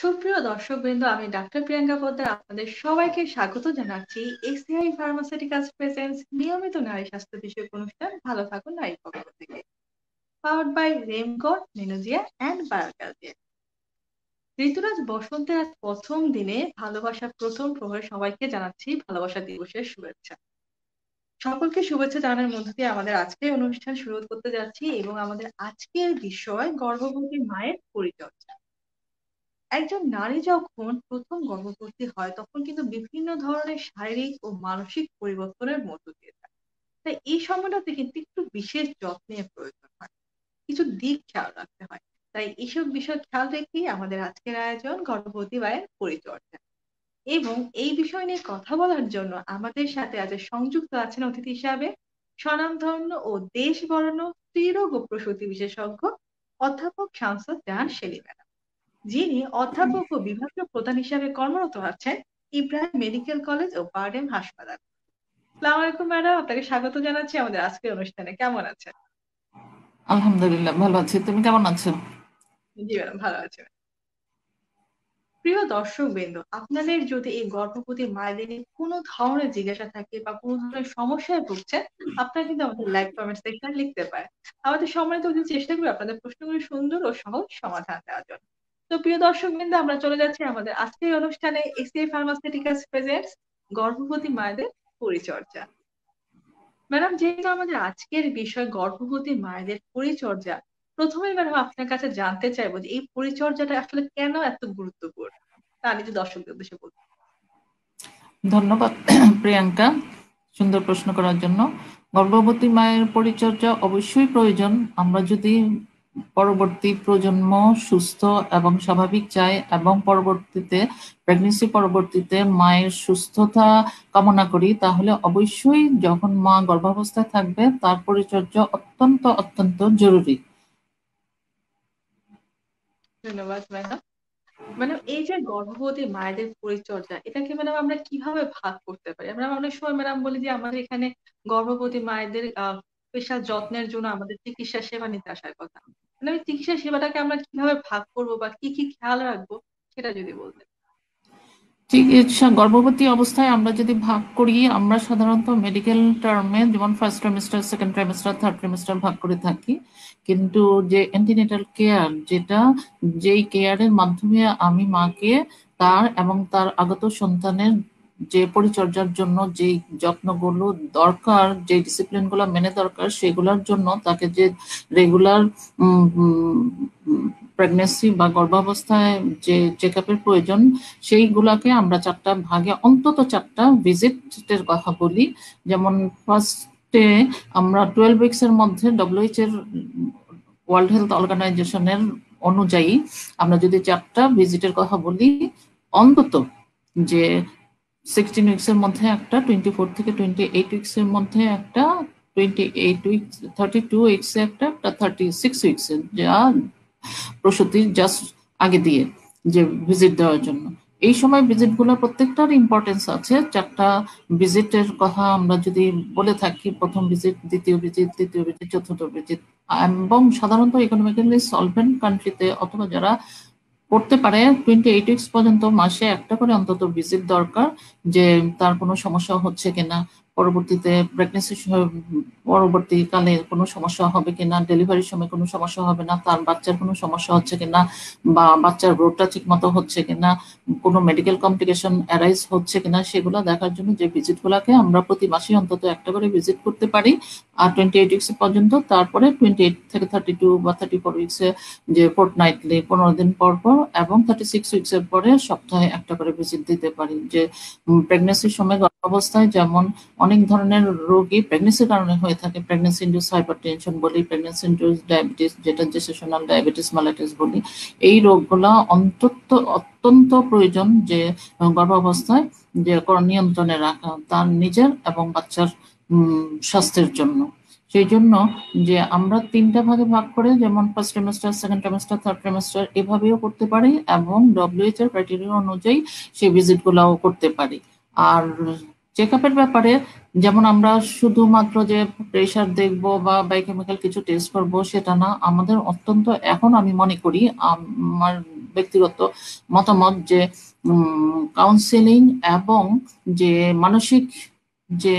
সুপ্রিয় দর্শকবৃন্দ, আমি ডাক্তার প্রিয়াঙ্কা পোদ্দার আপনাদের সবাইকে স্বাগত জানাচ্ছি এসিআই ফার্মাসিউটিক্যালস প্রেজেন্টস নিয়মিত নারী স্বাস্থ্য বিষয়ক অনুষ্ঠান ভালো থাকুন নারী পক্ষ থেকে, পাওয়ার্ড বাই রেমকোর মেনোজিয়া অ্যান্ড বায়োকালজিয়া। ঋতুরাজ বসন্তের আজ প্রথম দিনে ভালোবাসার প্রথম প্রহরে সবাইকে জানাচ্ছি ভালোবাসা দিবসের শুভেচ্ছা। সকলকে শুভেচ্ছা জানানোর মধ্য দিয়ে আমাদের আজকের অনুষ্ঠান শুরু করতে যাচ্ছি এবং আমাদের আজকের বিষয় গর্ভবতী মায়ের পরিচর্যা। একজন নারী যখন প্রথম গর্ভবতী হয় তখন কিন্তু বিভিন্ন ধরনের শারীরিক ও মানসিক পরিবর্তনের মধ্য দিয়ে যায়। তাই এই সময়টাতে কিন্তু একটু বিশেষ যত্নের প্রয়োজন হয়, কিছু দিক খেয়াল রাখতে হয়। তাই এইসব বিষয় খেয়াল রেখেই আমাদের আজকের আয়োজন গর্ভবতী মায়ের পরিচর্যা। এবং এই বিষয় নিয়ে কথা বলার জন্য আমাদের সাথে আজ সংযুক্ত আছেন অতিথি হিসাবে স্বনামধন্য ও দেশ বরানো স্ত্রীরোগ ও প্রসূতি বিশেষজ্ঞ অধ্যাপক শামসুদ জাহান শেলী ম্যাডাম, যিনি অধ্যাপক ও বিভাগীয় প্রধান হিসাবে কর্মরত আছেন ইব্রাহিম মেডিকেল কলেজ ও বারডেম হাসপাতাল। আসসালামু আলাইকুম ম্যাডাম, আপনাকে স্বাগত জানাচ্ছি আমাদের আজকের অনুষ্ঠানে। কেমন আছেন? আলহামদুলিল্লাহ ভালো আছি। তুমি কেমন আছো? জি ম্যাডাম, ভালো আছেন। প্রিয় দর্শক বৃন্দ, আপনাদের যদি এই গর্ভবতী মায়েদের নিয়ে কোনো ধরনের জিজ্ঞাসা থাকে বা কোনো ধরনের সমস্যায় ভুগছেন, আপনারা কিন্তু আমাদের লাইভ কমেন্ট সেকশনে লিখতে পারেন। আমাদের সম্মানিত অতিথি চেষ্টা করবে আপনাদের প্রশ্নগুলো সুন্দর ও সহজ সমাধান দেওয়ার জন্য। তো প্রিয় দর্শক বৃন্দ, আমরা চলে যাচ্ছি আমাদের আজকের অনুষ্ঠানে এসিআই ফার্মাসিউটিক্যালস প্রেজেন্টস গর্ভবতী মায়েদের পরিচর্যা। ম্যাডাম, যেহেতু আমাদের আজকের বিষয় গর্ভবতী মায়েদের পরিচর্যা, প্রথমে ম্যাডাম আপনার কাছে জানতে চাইবো যে এই পরিচর্যাটা আসলে কেন এত গুরুত্বপূর্ণ, তা আমি যদি দর্শকদের উদ্দেশ্যে বলতে। ধন্যবাদ প্রিয়াঙ্কা, সুন্দর প্রশ্ন করার জন্য। গর্ভবতী মায়ের পরিচর্যা অবশ্যই প্রয়োজন। আমরা যদি পরবর্তী প্রজন্ম সুস্থ এবং স্বাভাবিক চাই এবং পরবর্তীতে প্রেগনেন্সি পরবর্তীতে মায়ের সুস্থতা কামনা করি, তাহলে অবশ্যই যখন মা গর্ভাবস্থায় থাকবে তার পরিচর্যা অত্যন্ত অত্যন্ত জরুরি। ধন্যবাদ ম্যাডাম। মানে এই যে গর্ভবতী মায়েদের পরিচর্যা, এটাকে ম্যাডাম আমরা কিভাবে ভাগ করতে পারি? আমরা অনেক সময় ম্যাডাম বলি যে আমাদের এখানে গর্ভবতী মায়েদের স্পেশাল যত্নের জন্য আমাদের চিকিৎসা সেবা নিতে আসার কথা। মানে ওই চিকিৎসা সেবাটাকে আমরা কিভাবে ভাগ করবো বা কি কি খেয়াল রাখবো, সেটা যদি বলতেন। চিকিৎসা গর্ভবতী অবস্থায় আমরা যদি ভাগ করি, আমরা সাধারণত মেডিকেল টার্মে যেমন first trimester, second trimester, third trimester ভাগ করে থাকি। কিন্তু যে অ্যান্টিনেটাল কেয়ার, যেই কেয়ারের মাধ্যমে আমি মাকে তার এবং তার আগত সন্তানের যে পরিচর্যার জন্য যে যত্নগুলো দরকার, যে ডিসিপ্লিনগুলো মেনে দরকার, সেগুলোর জন্য তাকে যে রেগুলার প্রেগনেন্সি বা গর্ভাবস্থায় যে চেক আপের প্রয়োজন, সেইগুলাকে আমরা চারটা ভাগে, অন্তত চারটা ভিজিটের কথা বলি। যেমন ফার্স্টে আমরা 12 উইকস এর মধ্যে ডব্লিউএইচ এর, ওয়ার্ল্ড হেলথ অর্গানাইজেশনের অনুযায়ী আমরা যদি চারটা ভিজিটের কথা বলি, অন্তত যে 16 উইকস এর মধ্যে একটা, 24 থেকে 28 উইকস এর মধ্যে একটা, 28 উইকস, 32 উইকস এ একটা, 36 উইকস এর, যা প্রসূতির জাস্ট আগে দিয়ে যে ভিজিট দেওয়ার জন্য। এই সময় ভিজিটগুলো প্রত্যেকটার ইম্পর্টেন্স আছে। চারটা ভিজিটের কথা আমরা যদি বলে থাকি, প্রথম ভিজিট, দ্বিতীয় ভিজিট, তৃতীয় ভিজিট, চতুর্থ ভিজিট। এবং সাধারণত ইকোনমিক্যালি সলভেন্ট কান্ট্রিতে অথবা যারা করতে পারে 28 উইকস পর্যন্ত মাসে একটা করে অন্তত ভিজিট দরকার, যে তার কোনো সমস্যা হচ্ছে কিনা, পরবর্তীতে প্রেগনেন্সি পরবর্তীকালে কোনো সমস্যা হবে কিনা, ডেলিভারির সময় কোনো সমস্যা হবে না, তার বাচ্চার কোনো সমস্যা হচ্ছে কিনা, বা বাচ্চার গ্রোথটা ঠিক মতো হচ্ছে কিনা, কোনো মেডিকেল কমপ্লিকেশন অ্যারাইজ হচ্ছে কিনা, সেগুলো দেখার জন্য যে ভিজিটগুলোকে আমরা প্রতি মাসে অন্তত একটা করে ভিজিট করতে পারি। আর 28 উইকস পর্যন্ত, তারপরে 28 থেকে 32 বা 34 উইকসে যে ফোর্টনাইটলি 15 দিন পর পর, এবং 36 উইকস এর পরে সপ্তাহে একটা করে ভিজিট দিতে পারি। যে প্রেগনেন্সির সময় গর্ভাবস্থায় যেমন অনেক ধরনের রোগী প্রেগনেন্সির কারণে হয়ে থাকে, প্রেগনেন্সি ইন্ডিউস হাইপারটেনশন বলি, প্রেগনেন্সি ইন্ডিউস ডায়াবেটিস, যেটা জেস্টেশনাল ডায়াবেটিস মেলাইটিস বলি, এই রোগগুলা অত্যন্ত প্রয়োজন যে গর্ভাবস্থায় যে নিয়ন্ত্রণে রাখা তার নিজের এবং বাচ্চার স্বাস্থ্যের জন্য। সেই জন্য যে আমরা তিনটা ভাগে ভাগ করে, যেমন first trimester, second trimester, third trimester এভাবেও করতে পারি, এবং ডব্লিউএইচ এর ক্রাইটেরিয়া অনুযায়ী সেই ভিজিট গুলাও করতে পারি। আর চেক আপের ব্যাপারে, যেমন আমরা শুধুমাত্র যে প্রেশার দেখবো বা বায়োকেমিক্যাল কিছু টেস্ট করব সেটা না, আমাদের অত্যন্ত, এখন আমি মনে করি, আমার ব্যক্তিগত মতামত যে কাউন্সিলিং এবং যে মানসিক যে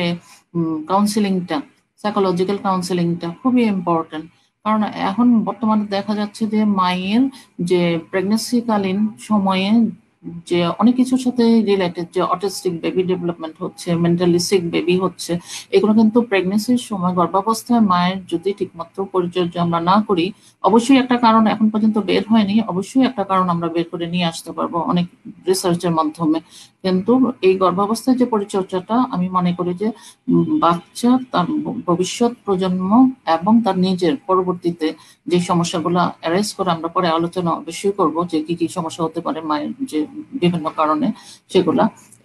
কাউন্সিলিংটা, সাইকোলজিক্যাল কাউন্সিলিংটা খুবই ইম্পর্টেন্ট। কারণ এখন বর্তমানে দেখা যাচ্ছে যে মায়ের যে প্রেগনেন্সিকালীন সময়ে যে অনেক কিছুর সাথে রিলেটেড, যে অটিস্টিক বেবি ডেভেলপমেন্ট হচ্ছে, মেন্টালি সিক বেবি হচ্ছে, এগুলো কিন্তু প্রেগনেন্সির সময় গর্ভাবস্থায় মায়ের যদি ঠিকমতো পরিচর্যা আমরা না করি, অবশ্যই একটা কারণ এখন পর্যন্ত বের হয়নি, অবশ্যই একটা কারণ আমরা বের করে নিয়ে আসতে পারবো অনেক রিসার্চের মাধ্যমে। কিন্তু এই গর্ভাবস্থায় যে পরিচর্যাটা আমি মনে করি যে বাচ্চা, তার ভবিষ্যৎ প্রজন্ম এবং তার নিজের পরবর্তীতে যে সমস্যাগুলো অ্যারাইজ করে, আমরা পরে আলোচনা অবশ্যই করব যে কি কি সমস্যা হতে পারে মায়ের যে বিভিন্ন কারণে, সেগুলা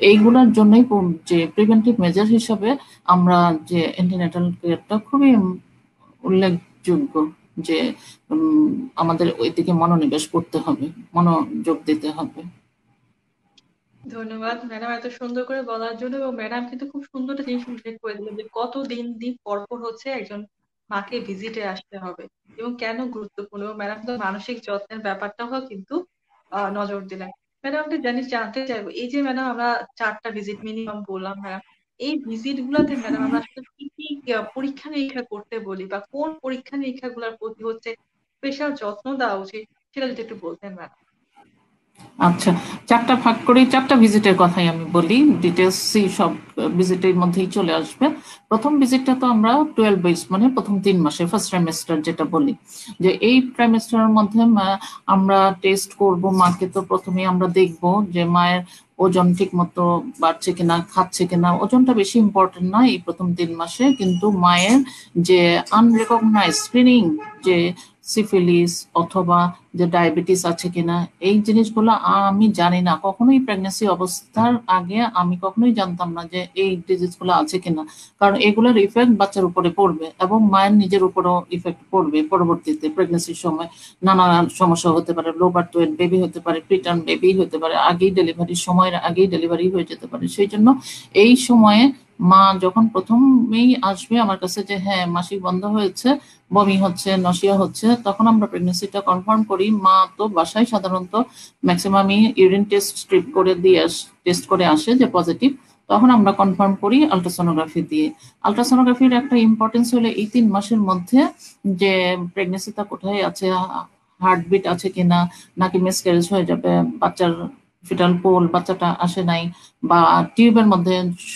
এইগুলোর জন্যই যে প্রিভেন্টিভ মেজার হিসাবে আমরা যে অ্যান্টিনেটাল কেয়ারটা খুবই উল্লেখযোগ্য, যে আমাদের ওই দিকে মনোনিবেশ করতে হবে, মনোযোগ দিতে হবে। ধন্যবাদ ম্যাডাম এত সুন্দর করে বলার জন্য। এবং ম্যাডাম কিন্তু খুব সুন্দর একটা জিনিস উল্লেখ করে দিলেন যে কত দিন দিন পর পর হচ্ছে একজন মাকে ভিজিটে আসতে হবে এবং কেন গুরুত্বপূর্ণ। এবং ম্যাডাম তো মানসিক যত্নের ব্যাপারটাও কিন্তু নজর দিলেন। ম্যাডাম একটা জিনিস জানতে চাইবো, এই যে ম্যাডাম আমরা 4টা ভিজিট মিনিমাম বললাম ম্যাডাম, এই ভিজিট গুলাতে ম্যাডাম আমরা আসলে কি কি পরীক্ষা নিরীক্ষা করতে বলি বা কোন পরীক্ষা নিরীক্ষা গুলার প্রতি হচ্ছে স্পেশাল যত্ন দেওয়া উচিত, সেটা যদি একটু বলতেন ম্যাডাম। আচ্ছা, 4টা ভাগ করে 4টা ভিজিটের কথাই আমি বলি, ডিটেলস সব ভিজিটের মধ্যেই চলে আসবে। প্রথম ভিজিটটা তো আমরা 12 উইকস মানে প্রথম 3 মাসে, ফার্স্ট ট্রাইমেস্টার যেটা বলি, যে এই ট্রাইমেস্টারের মধ্যে আমরা টেস্ট করব মাকে। তো প্রথমে আমরা দেখব যে মায়ের ওজন ঠিক মতো বাড়ছে কিনা, খাচ্ছে কিনা। ওজনটা বেশি ইম্পর্টেন্ট না এই প্রথম 3 মাসে, কিন্তু মায়ের যে আনরেকগনাইজ স্ক্রিনিং, যে সিফিলিস অথবা যে ডায়াবেটিস আছে কিনা, এই জিনিসগুলো আমি জানি না, কখনোই প্রেগনেন্সি অবস্থার আগে আমি কখনোই জানতাম না যে এই ডিজিজগুলো আছে কিনা। কারণ এগুলোর ইফেক্ট বাচ্চার উপরে পড়বে এবং মায়ের নিজের উপরেও ইফেক্ট পড়বে পরবর্তীতে প্রেগনেন্সির সময়। নানা সমস্যা হতে পারে, লো বার্থ ওয়েট বেবি হতে পারে, প্রিটার্ম বেবি হতে পারে, আগেই ডেলিভারির সময়ের আগেই ডেলিভারি হয়ে যেতে পারে। সেই জন্য এই সময়ে মা যখন প্রথমেই আসবে আমার কাছে যে হ্যাঁ মাসিক বন্ধ হয়েছে, বমি হচ্ছে, নসিয়া হচ্ছে, তখন আমরা প্রেগনেন্সিটা কনফার্ম করি। মা তো বাসায় সাধারণত ম্যাক্সিমামই ইউরিন টেস্ট স্ট্রিপ করে দিয়ে টেস্ট করে আসে যে পজিটিভ, তখন আমরা কনফার্ম করি আলট্রাসোনোগ্রাফি দিয়ে। আলট্রাসোনোগ্রাফির একটা ইম্পর্টেন্স হলো এই 3 মাসের মধ্যে যে প্রেগনেন্সিটা কোথায় আছে, হার্টবিট আছে কিনা, নাকি মিসক্যারেজ হয়ে যাবে, বাচ্চার ফিটাল পোল বাচ্চাটা আসে নাই, বা টিউবের মধ্যে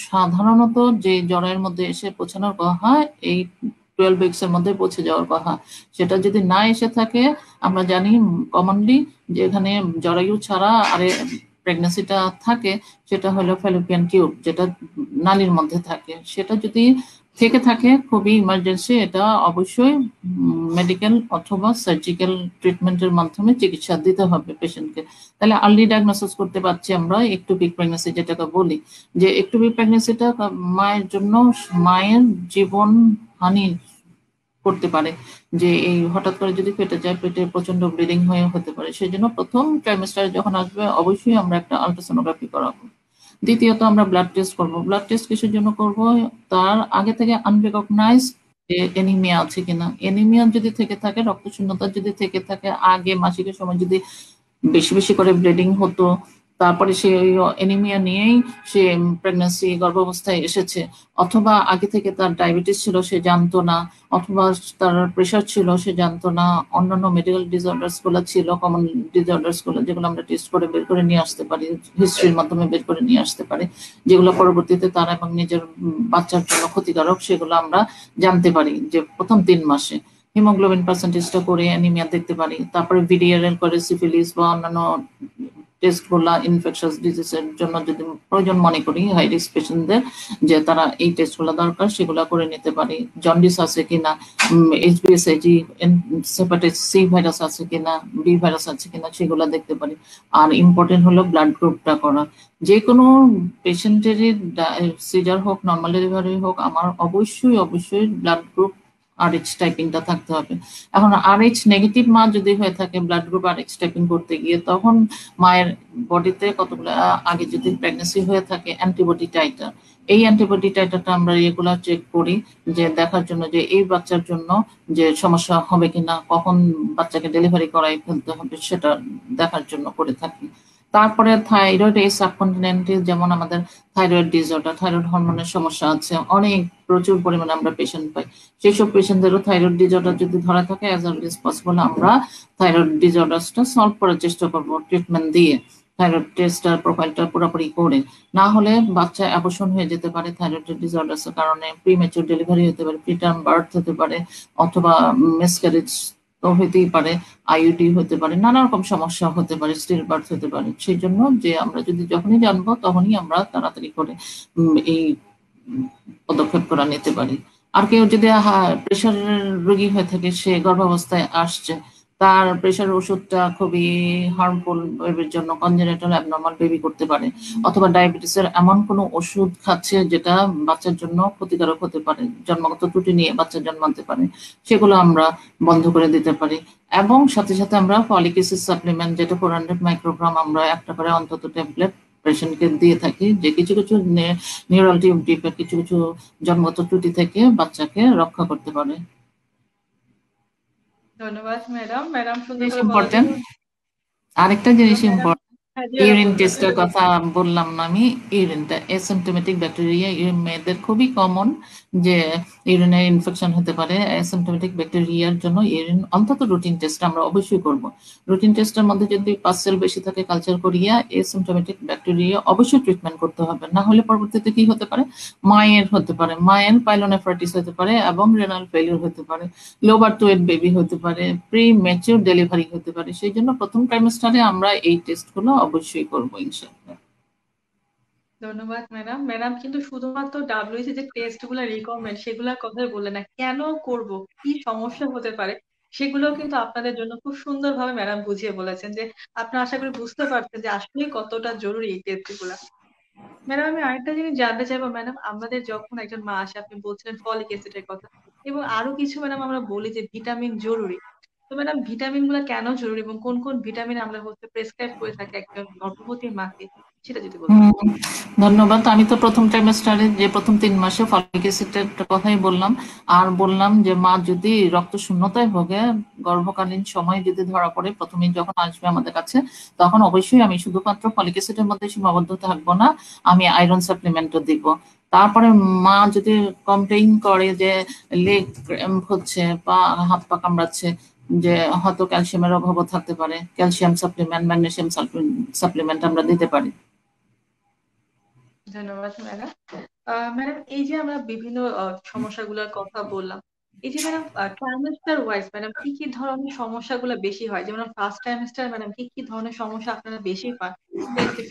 সাধারণত যে জরায়ের মধ্যে এসে পৌঁছানোর কথা হয় এই 12 উইকস এর মধ্যে পৌঁছে যাওয়ার কথা, সেটা যদি না এসে থাকে, আমরা জানি কমনলি যে এখানে জরায়ু ছাড়া আরে প্রেগনেন্সিটা থাকে, সেটা হলো ফ্যালোপিয়ান টিউব, যেটা নালীর মধ্যে থাকে। সেটা যদি থেকে থাকে খুবই ইমার্জেন্সি, এটা অবশ্যই মেডিকেল অথবা সার্জিক্যাল ট্রিটমেন্টের মাধ্যমে চিকিৎসা দিতে হবে পেশেন্টকে। তাহলে আর্লি ডায়াগনোসিস করতে পারছি আমরা একটোপিক প্রেগনেন্সি যেটাকে বলি। যে একটোপিক প্রেগনেন্সিটা মায়ের জন্য মায়ের জীবন হানি করতে পারে, যে এই হঠাৎ করে যদি ফেটে যায়, পেটে প্রচন্ড ব্লিডিং হয়ে হতে পারে। সেই জন্য প্রথম ট্রাইমেস্টারে যখন আসবে অবশ্যই আমরা একটা আলট্রাসোনোগ্রাফি করাবো। দ্বিতীয়ত আমরা ব্লাড টেস্ট করব। ব্লাড টেস্ট কিসের জন্য করব, তার আগে থেকে আনরেকগনাইজ এনিমিয়া আছে কিনা। এনিমিয়া যদি থেকে থাকে, রক্তশূন্যতা যদি থেকে থাকে, আগে মাসিকের সময় যদি বেশি বেশি করে ব্লিডিং হতো, তারপরে সে এনিমিয়া নিয়েই সে প্রেগন্যান্সি গর্ভাবস্থায় এসেছে, অথবা আগে থেকে তার ডায়াবেটিস ছিল সে জানতো না, অথবা তার প্রেশার ছিল সে জানতো না, অন্যান্য মেডিকেল ডিসঅর্ডার্স গুলো ছিল, কমন ডিসঅর্ডার্স গুলো যেগুলো আমরা টেস্ট করে বের করে নিয়ে আসতে পারি, হিস্ট্রির মাধ্যমে বের করে নিয়ে আসতে পারি, যেগুলো পরবর্তীতে তার এবং নিজের বাচ্চার জন্য ক্ষতিকারক, সেগুলো আমরা জানতে পারি যে প্রথম 3 মাসে। হিমোগ্লোবিন পার্সেন্টেজটা করে অ্যানিমিয়া দেখতে পারি। তারপরে ভিডিআরএল করে সিফিলিস বা অন্যান্য টেস্ট গুলা ইনফেকশাস ডিজিজের জন্য যদি প্রয়োজন মনে করি হাই রিস্ক পেশেন্টদের, যে তারা এই টেস্ট গুলা দরকার, সেগুলা করে নিতে পারি। জন্ডিস আছে কিনা, এইচবিএসএজি, হেপাটাইটিস সি ভাইরাস আছে কিনা, বি ভাইরাস আছে কিনা, সেগুলা দেখতে পারি। আর ইম্পর্টেন্ট হলো ব্লাড গ্রুপটা করা। যে কোনো পেশেন্টেরই সিজার হোক নর্মাল ডেলিভারি হোক, আমার অবশ্যই অবশ্যই ব্লাড গ্রুপ RH টাইপিংটা থাকতে হবে। এখন RH নেগেটিভ মা যদি হয়ে থাকে ব্লাড গ্রুপ RH টাইপিং করতে গিয়ে, তখন মায়ের বডিতে কতগুলো আগে যদি প্রেগনেন্সি হয়ে থাকে অ্যান্টিবডি টাইটার, এই অ্যান্টিবডি টাইটারটা আমরা রেগুলার চেক করি, যে দেখার জন্য যে এই বাচ্চার জন্য যে সমস্যা হবে কিনা, কখন বাচ্চাকে ডেলিভারি করাই ফেলতে হবে সেটা দেখার জন্য করে থাকি। তারপরে থাইরয়েড এই সাবকন্টিনেন্টে যেমন আমাদের থাইরয়েড ডিসঅর্ডার, থাইরয়েড হরমোনের সমস্যা আছে, অনেক প্রচুর পরিমাণে আমরা পেশেন্ট পাই। সেই সব পেশেন্টদেরও থাইরয়েড ডিসঅর্ডার যদি ধরা থাকে, অ্যাজ আর্লি এজ পসিবল আমরা থাইরয়েড ডিসঅর্ডারটা সলভ করার চেষ্টা করব ট্রিটমেন্ট দিয়ে, থাইরয়েড টেস্টার প্রোফাইলটা পুরোপুরি করে। না হলে বাচ্চা অ্যাবর্শন হয়ে যেতে পারে থাইরয়েড ডিসঅর্ডার্স এর কারণে, প্রিম্যাচুর ডেলিভারি হতে পারে, প্রিটার্ম বার্থ হতে পারে, অথবা মিসক্যারেজ তো হতেই পারে, আইইউডি হতে পারে, নানা রকম সমস্যা হতে পারে, স্টিল বার্থ হতে পারে। সেই জন্য যে আমরা যদি যখনই জানবো তখনই আমরা তাড়াতাড়ি করে এই পদক্ষেপ করা নিতে পারি। আর কেউ যদি প্রেশার রোগী হয়ে থাকে, সে গর্ভাবস্থায় আসছে, তার প্রেশার ওষুধটা খুবই হার্মফুল বেবির জন্য, কনজেনিটাল অ্যাবনর্মাল বেবি করতে পারে, অথবা ডায়াবেটিসের এমন কোনো ওষুধ খাচ্ছে যেটা বাচ্চার জন্য ক্ষতিকারক হতে পারে, জন্মগত ত্রুটি নিয়ে বাচ্চা জন্মাতে পারে, সেগুলো আমরা বন্ধ করে দিতে পারি। এবং সাথে সাথে আমরা ফলিক অ্যাসিড সাপ্লিমেন্ট, যেটা 400 মাইক্রোগ্রাম আমরা একটা করে অন্তত ট্যাবলেট পেশেন্টকে দিয়ে থাকি, যে কিছু কিছু নিউরাল টিউব ডিফেক্ট, কিছু কিছু জন্মগত ত্রুটি থেকে বাচ্চাকে রক্ষা করতে পারে। ধন্যবাদ ম্যাডাম, ম্যাডাম সুন্দর জিনিস করে বলার ইম্পর্টেন্ট, জন্য। আরেকটা জিনিস ম্যাডাম, ইম্পর্টেন্ট, হ্যাঁ জি ম্যাডাম ইউরিন বলবেন। টেস্টের কথা বললাম না আমি। ইউরিনটা অ্যাসিম্পটোমেটিক ব্যাকটেরিয়া, মেয়েদের খুবই কমন যে ইউরিনে ইনফেকশন হতে পারে। অ্যাসিম্পটোমেটিক ব্যাকটেরিয়ার জন্য ইউরিন অন্তত রুটিন টেস্ট আমরা অবশ্যই করব। রুটিন টেস্টের মধ্যে যদি পাসেল বেশি থাকে কালচার করিয়া অ্যাসিম্পটোমেটিক ব্যাকটেরিয়া অবশ্যই ট্রিটমেন্ট করতে হবে, না হলে পরবর্তীতে কি হতে পারে, মায়ের হতে পারে, মায়ের পাইলোনেফ্রাইটিস হতে পারে এবং রেনাল ফেলিউর হতে পারে, লো বার্থ ওয়েট বেবি হতে পারে, প্রি ম্যাচিউর ডেলিভারি হতে পারে। সেই জন্য প্রথম ট্রাইমেস্টারে আমরা এই টেস্টগুলো অবশ্যই করবো ইনশাআল্লাহ। ধন্যবাদ ম্যাডাম, ম্যাডাম কিন্তু শুধুমাত্র ডাব্লিউএইচসি যে টেস্ট গুলো রিকমেন্ড সেগুলোর কথাই বললেন না, কেন করব, কি সমস্যা হতে পারে সেগুলো কিন্তু আপনাদের জন্য খুব সুন্দরভাবে ম্যাডাম বুঝিয়ে বলেছেন, যে আপনারা আশা করি বুঝতে পারছেন যে আসলে কতটা জরুরি এই টেস্ট গুলা। ম্যাডাম আমি আরেকটা জিনিস জানতে চাইবো ম্যাডাম, আমাদের যখন একজন মা আসে, আপনি বলছিলেন ফলিক অ্যাসিডের কথা, এবং আরো কিছু ম্যাডাম আমরা বলি যে ভিটামিন জরুরি। তো ম্যাডাম ভিটামিন গুলো কেন জরুরি এবং কোন কোন ভিটামিন আমরা হচ্ছে প্রেসক্রাইব করে থাকি একজন গর্ভবতী মাকে, সেটা যদি বলতেন। হুম, ধন্যবাদ। আমি তো প্রথম ট্রাইমেস্টারে যে প্রথম 3 মাসে ফলিক অ্যাসিডের কথাই বললাম, আর বললাম যে মা যদি রক্ত শূন্যতায় ভোগে, গর্ভকালীন সময় যদি ধরা পড়ে, প্রথমেই যখন আসবে আমাদের কাছে, তখন অবশ্যই আমি শুধুমাত্র ফলিক অ্যাসিডের মধ্যে সীমাবদ্ধ থাকবো না, আমি আয়রন সাপ্লিমেন্টও দিব। তারপরে মা যদি কমপ্লেইন করে যে লেগ হচ্ছে বা হাত পা কামড়াচ্ছে, যে হয়তো ক্যালসিয়ামের অভাবও থাকতে পারে, ক্যালসিয়াম সাপ্লিমেন্ট, ম্যাগনেসিয়াম সাপ্লিমেন্ট আমরা দিতে পারি। ধন্যবাদ ম্যাডাম। ম্যাডাম এই যে আমরা বিভিন্ন সমস্যাগুলোর কথা বললাম, এই যে ম্যাডাম ট্রাইমেস্টার ওয়াইজ ম্যাডাম কি কি ধরনের সমস্যাগুলো বেশি হয়, যেমন ফার্স্ট ট্রাইমেস্টার ম্যাডাম কি কি ধরনের সমস্যা আপনারা বেশি পান, প্লিজ একটু।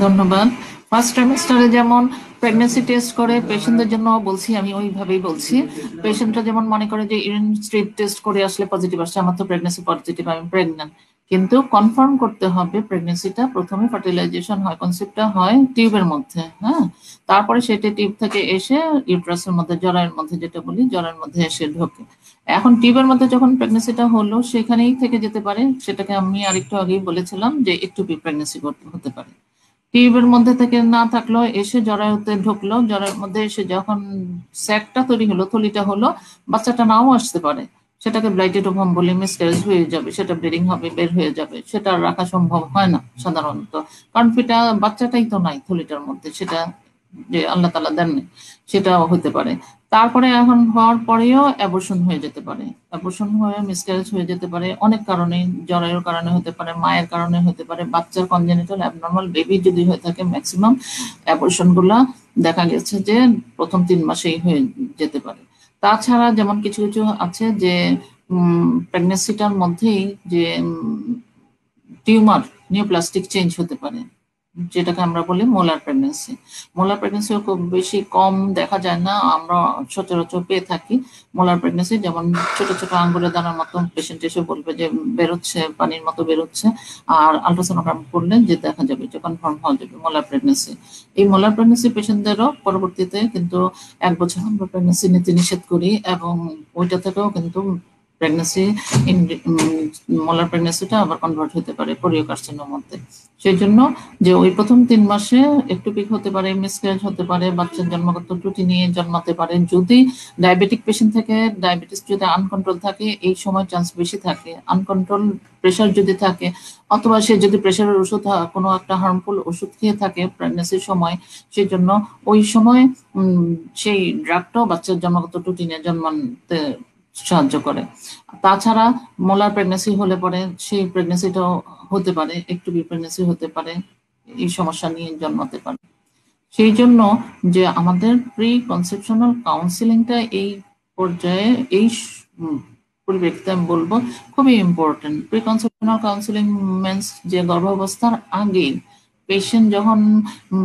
ধন্যবাদ। ফার্স্ট ট্রাইমেস্টারে যেমন প্রেগনেন্সি টেস্ট করে পেশেন্টদের জন্য বলছি, আমি ওইভাবেই বলছি। পেশেন্টরা যেমন মনে করে যে ইউরিন স্ট্রিপ টেস্ট করে আসলে পজিটিভ আসছে, আমার তো প্রেগনেন্সি পজিটিভ, আমি প্রেগনেন্ট। কিন্তু কনফার্ম করতে হবে প্রেগনেন্সিটা, প্রথমে ফার্টিলাইজেশন হয়, কনসেপ্টটা হয় টিউবের মধ্যে, হ্যাঁ, তারপরে সেটা টিউব থেকে এসে ইউট্রাসের মধ্যে, জরায়ুর মধ্যে, যেটা বলি জরায়ুর মধ্যে এসে ঢোকে। এখন টিউবের মধ্যে যখন প্রেগনেন্সিটা হলো সেখানেই থেকে যেতে পারে, সেটাকে আমি আরেকটু আগেই বলেছিলাম যে একটু প্রেগনেন্সি হতে পারে। টিউবের মধ্যে থেকে না থাকলো, এসে জরায়ুতে ঢুকলো, জরায়ুর মধ্যে এসে যখন স্যাকটা তৈরি হলো, থলিটা হলো, বাচ্চাটা নাও আসতে পারে, সেটাকে ব্লাইটেড ওভাম বলে, মিসক্যারেজ হয়ে যাবে, সেটা ব্লিডিং হবে, বের হয়ে যাবে, সেটা আর রাখা সম্ভব হয় না সাধারণত, কারণ সেটা বাচ্চাটাই তো নাই থলিটার মধ্যে, সেটা যে আল্লাহ তাআলা দেননি, সেটাও হতে পারে। তারপরে এখন হওয়ার পরেও অ্যাবর্শন হয়ে যেতে পারে, অ্যাবর্শন হয়ে মিসক্যারেজ হয়ে যেতে পারে অনেক কারণে, জরায়ুর কারণে হতে পারে, মায়ের কারণে হতে পারে, বাচ্চার কনজেনিটাল অ্যাবনর্মাল বেবি যদি হয়ে থাকে, ম্যাক্সিমাম অ্যাবর্শন গুলা দেখা গেছে যে প্রথম 3 মাসেই হয়ে যেতে পারে। তাছাড়া যেমন কিছু কিছু আছে যে প্রেগনেন্সিটার মধ্যেই যে টিউমার, নিউপ্লাস্টিক চেঞ্জ হতে পারে, যেটাকে আমরা বলি মোলার প্রেগনেন্সি। মোলার প্রেগনেন্সিও খুব বেশি কম দেখা যায় না, আমরা সচরাচর পেয়ে থাকি মোলার প্রেগনেন্সি। যেমন ছোট ছোট আঙ্গুলের দানার মতো পেশেন্ট এসে বলবে যে বেরোচ্ছে, পানির মতো বেরোচ্ছে, আর আলট্রাসোনোগ্রাম করলে যে দেখা যাবে, যে কনফার্ম হওয়া যাবে মোলার প্রেগনেন্সি। এই মোলার প্রেগনেন্সি পেশেন্টদেরও পরবর্তীতে কিন্তু 1 বছর আমরা প্রেগনেন্সি নিতে নিষেধ করি, এবং ওইটা থেকেও কিন্তু প্রেগনেন্সি মোলার প্রেগনেন্সিটা আবার কনভার্ট হতে পারে কোরিওকার্সিনোমাতে। সেই জন্য যে ওই প্রথম 3 মাসে একটুপিক হতে পারে, মিসক্যারেজ হতে পারে, বাচ্চার জন্মগত ত্রুটি নিয়ে জন্মাতে পারে। যদি ডায়াবেটিক পেশেন্ট থেকে, ডায়াবেটিস যদি আনকন্ট্রোল থাকে, এই সময় চান্স বেশি থাকে। আনকন্ট্রোল প্রেশার যদি থাকে, অথবা সে যদি প্রেশারের ওষুধ কোনো একটা হার্মফুল ওষুধ খেয়ে থাকে প্রেগনেন্সির সময়, সেই জন্য ওই সময় সেই ড্রাগটাও বাচ্চার জন্মগত ত্রুটি নিয়ে জন্মাতে সাহায্য করে। তাছাড়া মোলার প্রেগনেন্সি হলে পরে সেই প্রেগনেন্সিটাও হতে পারে, একটু প্রেগনেন্সি হতে পারে, এই সমস্যা নিয়ে জন্মাতে পারে। সেই জন্য যে আমাদের প্রি কনসেপশনাল কাউন্সিলিংটা এই পর্যায়ে, এই পরিপ্রেক্ষিতে আমি বলবো খুবই important. Pre conceptional counselling means যে গর্ভাবস্থার আগে পেশেন্ট যখন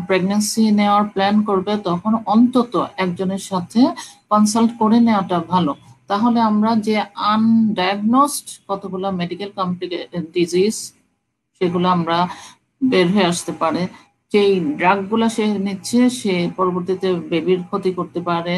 প্রেগনেন্সি নেওয়ার প্ল্যান করবে, তখন অন্তত একজনের সাথে কনসাল্ট করে নেওয়াটা ভালো। তাহলে আমরা যে আনডায়াগনোসড কতগুলো মেডিকেল কমপ্লিকেটেড ডিজিজ, সেগুলো আমরা বের হয়ে আসতে পারে। যেই ড্রাগগুলো সে নিচ্ছে, সে পরবর্তীতে বেবির ক্ষতি করতে পারে,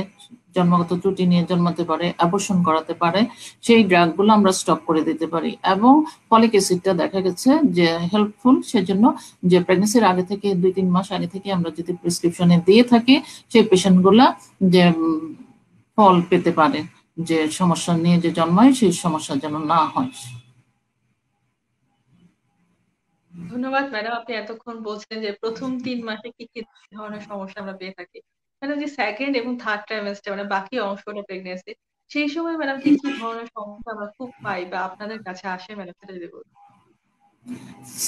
জন্মগত ত্রুটি নিয়ে জন্মাতে পারে, অ্যাবর্শন করাতে পারে, সেই ড্রাগগুলো আমরা স্টপ করে দিতে পারি। এবং ফলিক অ্যাসিডটা দেখা গেছে যে হেল্পফুল, সেজন্য যে প্রেগনেন্সির আগে থেকে 2-3 মাস আগে থেকে আমরা যদি প্রেসক্রিপশনে দিয়ে থাকি, সেই পেশেন্টগুলা যে ফল পেতে পারে, যে সমস্যা নিয়ে যে জন্মায় সেই সমস্যা যেন না হয়। ধন্যবাদ ম্যাডাম, আপনি এতক্ষণ বলছেন যে প্রথম 3 মাসে কি কি ধরনের সমস্যা আমরা পেয়ে থাকি। ম্যাডাম, যে সেকেন্ড এবং থার্ড ট্রাইমেস্টার মানে বাকি অংশটা প্রেগনেন্সি, সেই সময় ম্যাডাম কি কি ধরনের সমস্যা আমরা খুব পাই বা আপনাদের কাছে আসে ম্যাডাম, সেটা যদি বলতেন।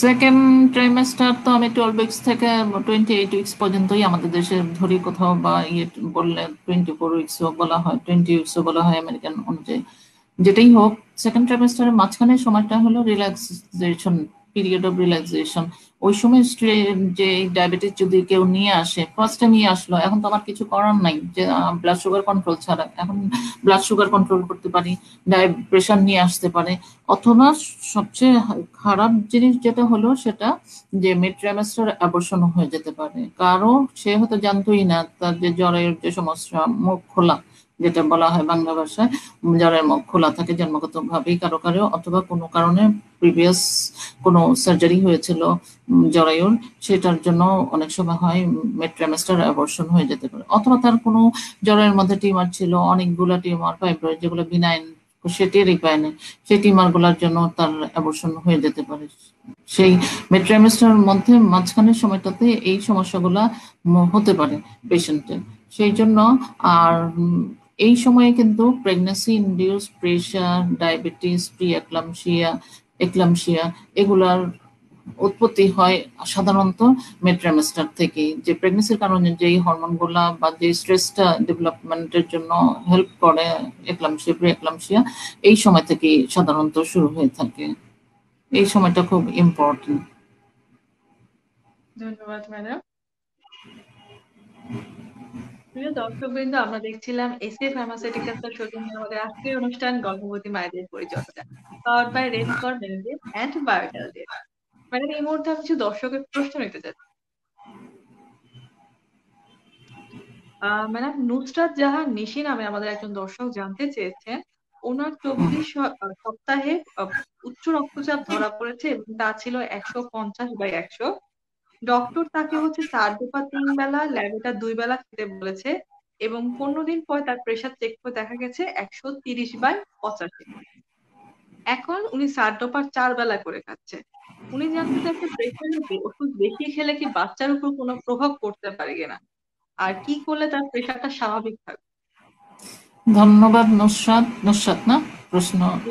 সেকেন্ড ট্রাইমেস্টার তো আমি 12 উইকস থেকে 28 উইকস পর্যন্তই আমাদের দেশে ধরি কোথাও, বা ইয়ে বললে 24 উইকসও বলা হয়, 20 উইকসও বলা হয় আমেরিকান অনুযায়ী। যেটাই হোক, সেকেন্ড ট্রাইমেস্টারের মাঝখানের সময়টা হলো রিল্যাক্সেশন, পিরিয়ড অফ রিল্যাক্সেশন। ওই সময় যে ডায়াবেটিস যদি কেউ নিয়ে আসে, ফার্স্টে নিয়ে আসলো, এখন তো আমার কিছু করার নাই, যে ব্লাড সুগার কন্ট্রোল ছাড়া এখন ব্লাড সুগার কন্ট্রোল করতে পারি, প্রেশার নিয়ে আসতে পারে। অথবা সবচেয়ে খারাপ জিনিস যেটা হলো সেটা যে মিড ট্রাইমেস্টার অ্যাবর্শন হয়ে যেতে পারে। কারো সে হয়তো জানতোই না তার যে জ্বরের যে সমস্যা, মুখ খোলা যেটা বলা হয় বাংলা ভাষায়, জ্বরের মুখ খোলা থাকে জন্মগত ভাবেই কারো কারো, অথবা কোনো কারণে প্রিভিয়াস কোনো সার্জারি হয়েছিল জরায়ুর, সেটার জন্য অনেক সময় হয় মিড ট্রাইমেস্টার অ্যাবর্শন হয়ে যেতে পারে। অথবা তার কোনো জ্বরের মধ্যে টিউমার ছিল, অনেকগুলো টিউমার, ফাইব্রয়েড, যেগুলো বিনাইন, সে টেরই পায় না, সেই টিউমার গুলার জন্য তার অ্যাবর্শন হয়ে যেতে পারে। সেই মিড ট্রাইমেস্টারের মধ্যে মাঝখানের সময়টাতে এই সমস্যাগুলা হতে পারে পেশেন্টের। সেই জন্য আর এই সময়ে কিন্তু pregnancy induce pressure, diabetes, pre eclampsia এগুলার উৎপত্তি হয় সাধারণত মিড ট্রাইমেস্টার থেকে। যে প্রেগনেন্সির কারণে যেই হরমোনগুলা বা যে স্ট্রেসটা ডেভেলপমেন্টের জন্য হেল্প করে, এক্লামশিয়া, প্রি এক্লামশিয়া, এই সময় থেকে সাধারণত শুরু হয়ে থাকে। এই সময়টা খুব ইম্পর্টেন্ট। ধন্যবাদ ম্যাডাম। প্রিয় দর্শকবৃন্দ, আমরা দেখছিলাম এসএ ফার্মাসিউটিক্যালস এর সৌজন্যে আমাদের আজকের অনুষ্ঠান গর্ভবতী মায়েদের পরিচর্যা, পাওয়ার্ড বাই রেনকর মেডিকেল এন্ড বায়োটেল ডে। ম্যাডাম, এই মুহূর্তে আমি কিছু দর্শকের প্রশ্ন নিতে চাচ্ছি। ম্যাডাম, নুসরাত জাহান নিশি নামে আমাদের একজন দর্শক জানতে চেয়েছেন, ওনার 24 সপ্তাহে উচ্চ রক্তচাপ ধরা পড়েছে এবং তা ছিল 150/100। ডক্টর তাকে হচ্ছে 4 দফা 3 বেলা, ল্যাবেটা 2 বেলা খেতে বলেছে এবং 15 দিন পর তার প্রেশার চেক করে দেখা গেছে 130/85। এখন উনি 4 দফা 4 বেলা করে খাচ্ছে। উনি জানতে চাচ্ছে প্রেশারের ওষুধ বেশি খেলে কি বাচ্চার উপর কোনো প্রভাব পড়তে পারে কিনা, আর কি করলে তার প্রেশারটা স্বাভাবিক থাকবে। ধন্যবাদ নুসরাত। নুসরাত না প্রশ্ন জি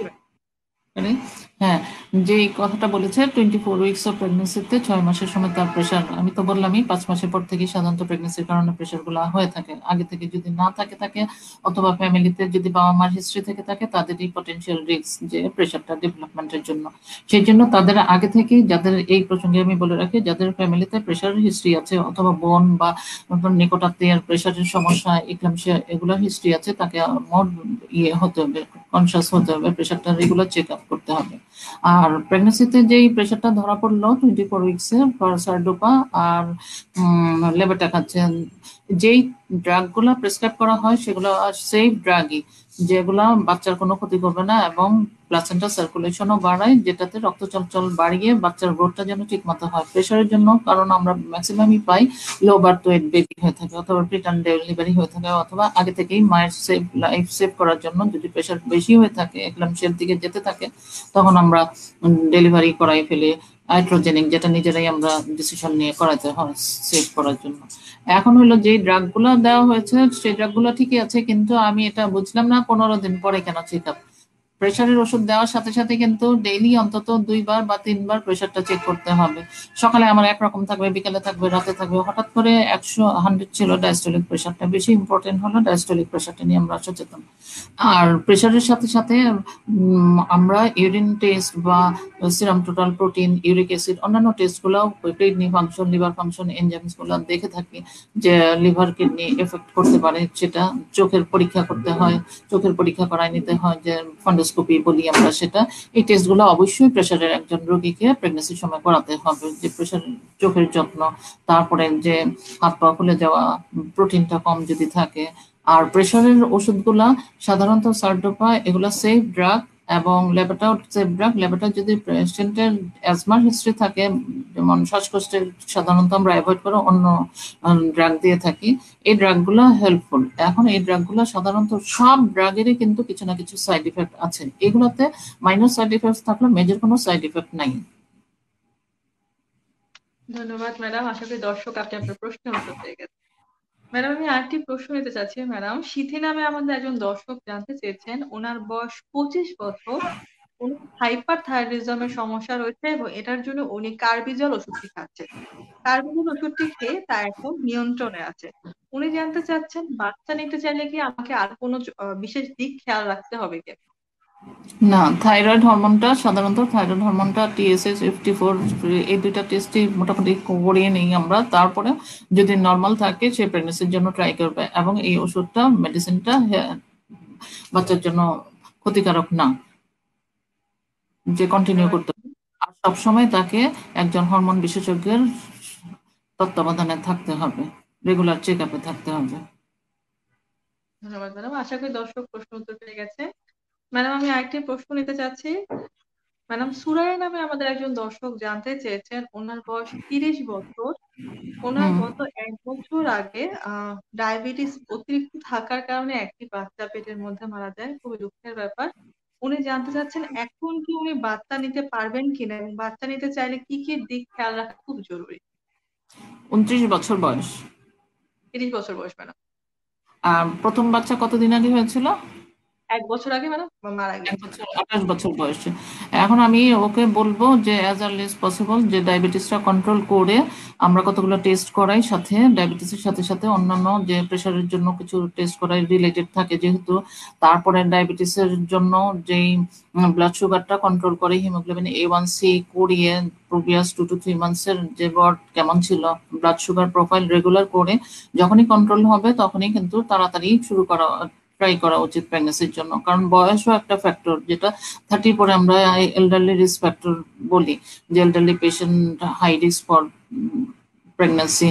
ম্যাম। হ্যাঁ, যে কথাটা বলেছে 24 উইকস অফ প্রেগনেন্সিতে 6 মাসের সময় তার প্রেশার, আমি তো বললামই 5 মাসের পর থেকে সাধারণত প্রেগনেন্সির কারণে প্রেশার গুলো হয়ে থাকে। আগে থেকে যদি না থাকে থাকে অথবা ফ্যামিলিতে যদি বাবা মার হিস্ট্রি থেকে থাকে তাদেরই পটেনশিয়াল রিস্ক যে প্রেশারটা ডেভেলপমেন্টের জন্য। সেই জন্য তাদের আগে থেকেই, যাদের এই প্রসঙ্গে আমি বলে রাখি, যাদের ফ্যামিলিতে প্রেশার হিস্ট্রি আছে অথবা বোন বা নিকটাত্মীয়ের প্রেশারের সমস্যা, ইক্লামশিয়া এগুলোর হিস্ট্রি আছে, তাকে মোর হতে হবে, কনসিয়াস হতে হবে, প্রেশারটা রেগুলার চেক আপ করতে হবে। আর প্রেগনেন্সিতে যেই প্রেশারটা ধরা পড়লো 24 উইকসে সারডোপা আর লেবেটা খাচ্ছেন, যেই ড্রাগ গুলা প্রেসক্রাইব করা হয় সেগুলো সেফ ড্রাগই, যেগুলা বাচ্চার কোনো ক্ষতি করবে না এবং প্লাসেন্টা সার্কুলেশনও বাড়ায়, যেটাতে রক্ত চলাচল বাড়িয়ে বাচ্চার গ্রোথটা যেন ঠিক মতো হয়। প্রেশারের জন্য, কারণ আমরা ম্যাক্সিমামই পাই লো বার্থ ওয়েট বেবি হয়ে থাকে অথবা প্রিটার্ম ডেলিভারি হয়ে থাকে, অথবা আগে থেকেই মায়ের সেভ লাইফ সেভ করার জন্য যদি প্রেশার বেশি হয়ে থাকে, একলামশিয়ার দিকে যেতে থাকে, তখন আমরা ডেলিভারি করাই ফেলি আইট্রোজেনিক, যেটা নিজেরাই আমরা ডিসিশন নিয়ে করাতে হয় সেভ করার জন্য। এখন হলো যে ড্রাগ গুলা দেওয়া হয়েছে সেই ড্রাগ গুলা ঠিকই আছে, কিন্তু আমি এটা বুঝলাম না 15 দিন পরে কেন চেক আপ। প্রেশারের ওষুধ দেওয়ার সাথে সাথে কিন্তু ডেইলি অন্তত 2 বার বা 3 বার প্রেশারটা চেক করতে হবে। সকালে আমার একরকম থাকবে, বিকেলে থাকবে, রাতে থাকবে, হঠাৎ করে 100 ছিল ডায়াস্টোলিক প্রেশারটা। বেশি ইম্পর্টেন্ট হলো ডায়াস্টোলিক প্রেশারটা নিয়ে আমরা সচেতন। আর প্রেশারের সাথে সাথে আমরা ইউরিন টেস্ট বা serum total protein, uric acid, অন্যান্য টেস্টগুলো, kidney function, liver function, enzymes গুলো দেখে থাকি যে লিভার কিডনি এফেক্ট করতে পারে। সেটা চোখের পরীক্ষা করতে হয়, চোখের পরীক্ষা করায় নিতে হয়, যে ফান্ডোস্কোপি বলি আমরা সেটা। এই টেস্টগুলো অবশ্যই প্রেশারের একজন রোগীকে প্রেগনেন্সির সময় করাতে হবে, যে প্রেশার, চোখের যত্ন, তারপরে যে হাত পা ফুলে যাওয়া, প্রোটিনটা কম যদি থাকে। আর প্রেশারের ওষুধগুলা সাধারণত সারডোপা এগুলা সেফ ড্রাগ এবং লেবেটাও সেফ ড্রাগ। লেবেটা যদি পেশেন্টের অ্যাজমার হিস্ট্রি থাকে, যেমন শ্বাসকষ্টের, সাধারণত আমরা অ্যাভয়েড করে অন্য ড্রাগ দিয়ে থাকি। এই ড্রাগগুলো হেল্পফুল। এখন এই ড্রাগগুলো সাধারণত সব ড্রাগেরই কিন্তু কিছু না কিছু সাইড ইফেক্ট আছে, এগুলোতে মাইনর সাইড ইফেক্ট থাকলে মেজর কোনো সাইড ইফেক্ট নাই। ধন্যবাদ ম্যাডাম, আশা করি দর্শক আপনি আপনার প্রশ্নের উত্তর পেয়ে গেছেন। ম্যাডাম আমি আরেকটি প্রশ্ন নিতে চাচ্ছি। ম্যাডাম, সিথি নামে আমাদের একজন দর্শক জানতে চেয়েছেন, ওনার বয়স 25 বছর, উনি হাইপার থাইরয়েডিজমের সমস্যা রয়েছে এবং এটার জন্য উনি কার্বিজল ওষুধটি খাচ্ছেন। কার্বিজল ওষুধটি খেয়ে তা এখন নিয়ন্ত্রণে আছে। উনি জানতে চাচ্ছেন বাচ্চা নিতে চাইলে কি আমাকে আর কোনো বিশেষ দিক খেয়াল রাখতে হবে কি? না, থাইরয়েড হরমোনটা, সাধারণত থাইরয়েড হরমোনটা TSH54, এই দুইটা টেস্টই মোটামুটি করিয়ে নেই আমরা। তারপরে যদি নর্মাল থাকে সে প্রেগনেন্সির জন্য ট্রাই করবে, এবং এই ওষুধটা, মেডিসিনটা বাচ্চার জন্য ক্ষতিকারক না, যে কন্টিনিউ ধন্যবাদ। করতে হবে। আর সবসময় তাকে একজন হরমোন বিশেষজ্ঞের তত্ত্বাবধানে থাকতে হবে, রেগুলার চেক আপে থাকতে হবে। ধন্যবাদ ম্যাডাম, আশা করি দর্শক প্রশ্ন উত্তর পেয়ে গেছে। ম্যাডাম আমি আরেকটি প্রশ্ন নিতে চাচ্ছি। ম্যাডাম, সুরাইয়া নামে আমাদের একজন দর্শক জানতে চেয়েছেন, ওনার বয়স 30 বছর, ওনার হুম। গত 1 বছর আগে ডায়াবেটিস অতিরিক্ত থাকার কারণে একটি বাচ্চা পেটের মধ্যে মারা যায়, খুবই দুঃখের ব্যাপার। উনি জানতে চাচ্ছেন এখন কি উনি বাচ্চা নিতে পারবেন কিনা এবং বাচ্চা নিতে চাইলে কি কি দিক খেয়াল রাখা খুব জরুরি। 29 বছর বয়স। 30 বছর বয়স ম্যাডাম। আর প্রথম বাচ্চা কতদিন আগে হয়েছিল? 1 বছর আগে ম্যাডাম মারা এক গিয়েছে বছর ম্যাডাম। 28 বছর বয়সে। এখন আমি ওকে বলবো যে অ্যাজ আর্লি এজ পসিবল যে ডায়াবেটিসটা কন্ট্রোল করে আমরা কতগুলো টেস্ট করাই, সাথে ডায়াবেটিসের সাথে সাথে অন্যান্য যে প্রেশারের জন্য কিছু টেস্ট করাই রিলেটেড থাকে যেহেতু। তারপরে ডায়াবেটিসের জন্য যেই ব্লাড সুগারটা কন্ট্রোল করে, হিমোগ্লোবিন A1C করিয়ে প্রিভিয়াস 2 to 3 মান্থসের যে বড কেমন ছিল, ব্লাড সুগার প্রোফাইল রেগুলার করে যখনই কন্ট্রোল হবে তখনই কিন্তু তাড়াতাড়ি শুরু করা, ট্রাই করা উচিত প্রেগনেন্সির জন্য। কারণ বয়সও একটা ফ্যাক্টর, যেটা 30 পরে আমরা এল্ডারলি রিস্ক ফ্যাক্টর বলি, যে elderly patient high risk for pregnancy,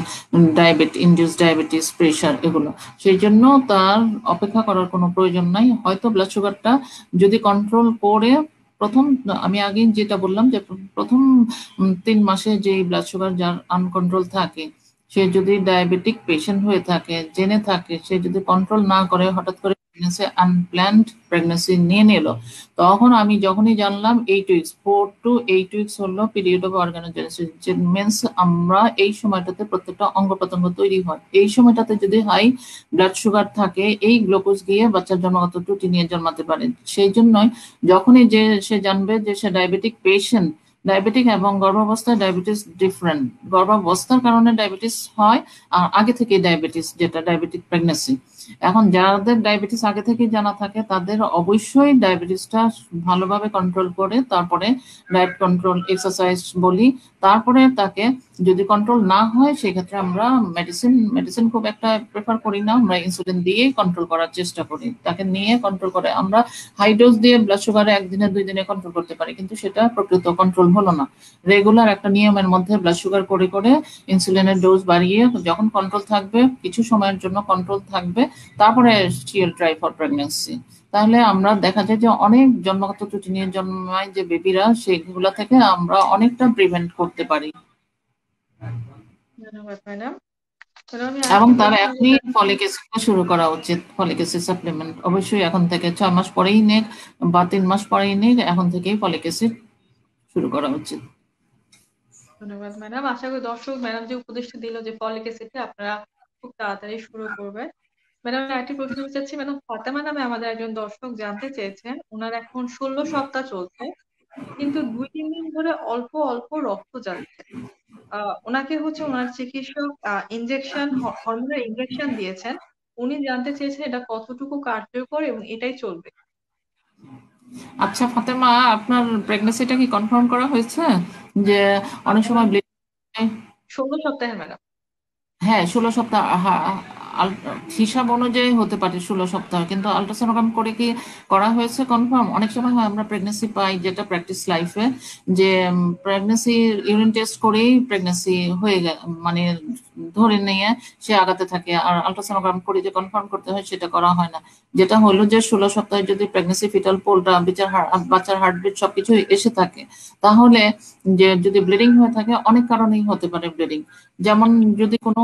induce diabetes, pressure, এগুলো। সেই জন্য তার অপেক্ষা করার কোনো প্রয়োজন নাই। হয়তো ব্লাড সুগারটা যদি কন্ট্রোল করে প্রথম, আমি আগে যেটা বললাম যে প্রথম 3 মাসে যে ব্লাড সুগার যার আনকন্ট্রোল থাকে, সে যদি ডায়াবেটিক পেশেন্ট হয়ে থাকে, জেনে থাকে, সে যদি কন্ট্রোল না করে হঠাৎ করে প্রেগনেন্সি আনপ্ল্যান্ড প্রেগনেন্সি নিয়ে নিল, তখন আমি যখনই জানলাম 8 উইকস, 4 to 8 উইকস হলো পিরিয়ড অফ অর্গানোজেনেসিস, যে মিনস আমরা এই সময়টাতে প্রত্যেকটা অঙ্গ প্রত্যঙ্গ তৈরি হয়। এই সময়টাতে যদি হাই ব্লাড সুগার থাকে, এই গ্লুকোজ গিয়ে বাচ্চার জন্মগত ত্রুটি নিয়ে জন্মাতে পারে। সেই জন্যই যখনই যে সে জানবে যে সে ডায়াবেটিক পেশেন্ট, ডায়াবেটিক এবং গর্ভাবস্থায় ডায়াবেটিস ডিফারেন্ট। গর্ভাবস্থার কারণে ডায়াবেটিস হয়, আর আগে থেকে ডায়াবেটিস, যেটা ডায়াবেটিক প্রেগনেন্সি। এখন যাদের ডায়াবেটিস আগে থেকে জানা থাকে তাদের অবশ্যই ডায়াবেটিসটা ভালোভাবে কন্ট্রোল করে তারপরে ডায়েট কন্ট্রোল, এক্সারসাইজ বলি, তারপরে তাকে যদি কন্ট্রোল না হয় সেক্ষেত্রে আমরা মেডিসিন খুব একটা প্রেফার করি না, আমরা ইনসুলিন দিয়েই কন্ট্রোল করার চেষ্টা করি, তাকে নিয়ে কন্ট্রোল করে। আমরা হাই ডোজ দিয়ে ব্লাড সুগারে 1 দিনে 2 দিনে কন্ট্রোল করতে পারি, কিন্তু সেটা প্রকৃত কন্ট্রোল হলো না। রেগুলার একটা নিয়মের মধ্যে ব্লাড সুগার করে করে ইনসুলিনের ডোজ বাড়িয়ে যখন কন্ট্রোল থাকবে, কিছু সময়ের জন্য কন্ট্রোল থাকবে, তারপরে শিওর ট্রাই ফর প্রেগন্যান্সি। তাহলে আমরা দেখা যায় যে অনেক জন্মগত ত্রুটি নিয়ে জন্মায় যে বেবিরা, সেগুলা থেকে আমরা অনেকটা প্রিভেন্ট করতে পারি। ধন্যবাদ ম্যাডাম। এবং তার এখনই ফলিক অ্যাসিড শুরু করা উচিত, ফলিক অ্যাসিড সাপ্লিমেন্ট অবশ্যই এখন থেকে 6 মাস পরেই নেক বা 3 মাস পরেই নেক, এখন থেকেই ফলিক অ্যাসিড শুরু করা উচিত। ধন্যবাদ ম্যাডাম। আশা করি দর্শক ম্যাডাম যে উপদেশটা দিল যে ফলিক অ্যাসিড আপনারা খুব তাড়াতাড়ি শুরু করবেন। ম্যাডাম আরেকটি প্রশ্ন চাচ্ছি, ম্যাডাম ফাতেমা নামে আমাদের একজন দর্শক জানতে চেয়েছেন, ওনার এখন 16 সপ্তাহ চলছে, কিন্তু 2-3 দিন ধরে অল্প অল্প রক্ত যাচ্ছে। ওনাকে হচ্ছে ওনার চিকিৎসক ইনজেকশন, হরমোনের ইনজেকশন দিয়েছেন। উনি জানতে চেয়েছেন এটা কতটুকু কার্যকর এবং এটাই চলবে। আচ্ছা ফাতেমা, আপনার প্রেগন্যান্সিটা কি কনফার্ম করা হয়েছে? যে অনেক সময় 16 সপ্তাহের ম্যাডাম। হ্যাঁ 16 সপ্তাহ, হিসাব অনুযায়ী হতে পারে 16 সপ্তাহ, কিন্তু আল্ট্রাসোনোগ্রাম করে কি করা হয়েছে কনফার্ম? অনেক সময় হয় আমরা প্রেগনেন্সি পাই, যেটা প্র্যাকটিস লাইফে, যে প্রেগনেন্সি ইউরিন টেস্ট করেই প্রেগনেন্সি হয়ে মানে ধরে নিয়ে সে আগাতে থাকে, আর আল্ট্রাসোনোগ্রাম করে যে কনফার্ম করতে হয় সেটা করা হয় না। যেটা হলো যে 16 সপ্তাহে যদি প্রেগনেন্সি ফিটাল পোলটা, বাচ্চার হার্টবিট সবকিছু এসে থাকে, তাহলে যে যদি ব্লিডিং হয়ে থাকে, অনেক কারণেই হতে পারে ব্লিডিং। যেমন যদি কোনো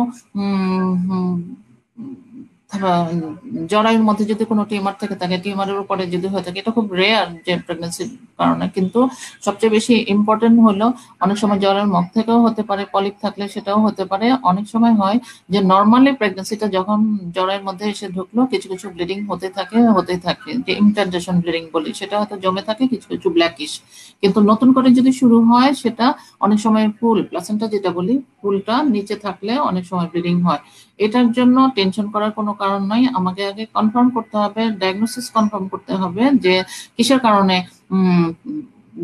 জরায়ুর মধ্যে যদি কোনো টিউমার থেকে থাকে, টিউমারের উপরে যদি হয়ে থাকে, এটা খুব রেয়ার যে প্রেগনেন্সির কারণে, কিন্তু সবচেয়ে বেশি ইম্পর্টেন্ট হলো অনেক সময় জরায়ুর মুখ থেকেও হতে পারে, পলিপ থাকলে সেটাও হতে পারে। অনেক সময় হয় যে নর্মালি প্রেগনেন্সিটা যখন জরায়ুর মধ্যে এসে ঢুকলো, কিছু কিছু ব্লিডিং হতে থাকে, যে ইমপ্ল্যান্টেশন ব্লিডিং বলি, সেটা হয়তো জমে থাকে কিছু কিছু ব্ল্যাকিশ, কিন্তু নতুন করে যদি শুরু হয় সেটা অনেক সময় ফুল প্লাসেন্টা যেটা বলি, ফুলটা নিচে থাকলে অনেক সময় ব্লিডিং হয়। এটার জন্য টেনশন করার কোনো কারণ নাই, আমাকে আগে কনফার্ম করতে হবে, ডায়াগনোসিস কনফার্ম করতে হবে যে কিসের কারণে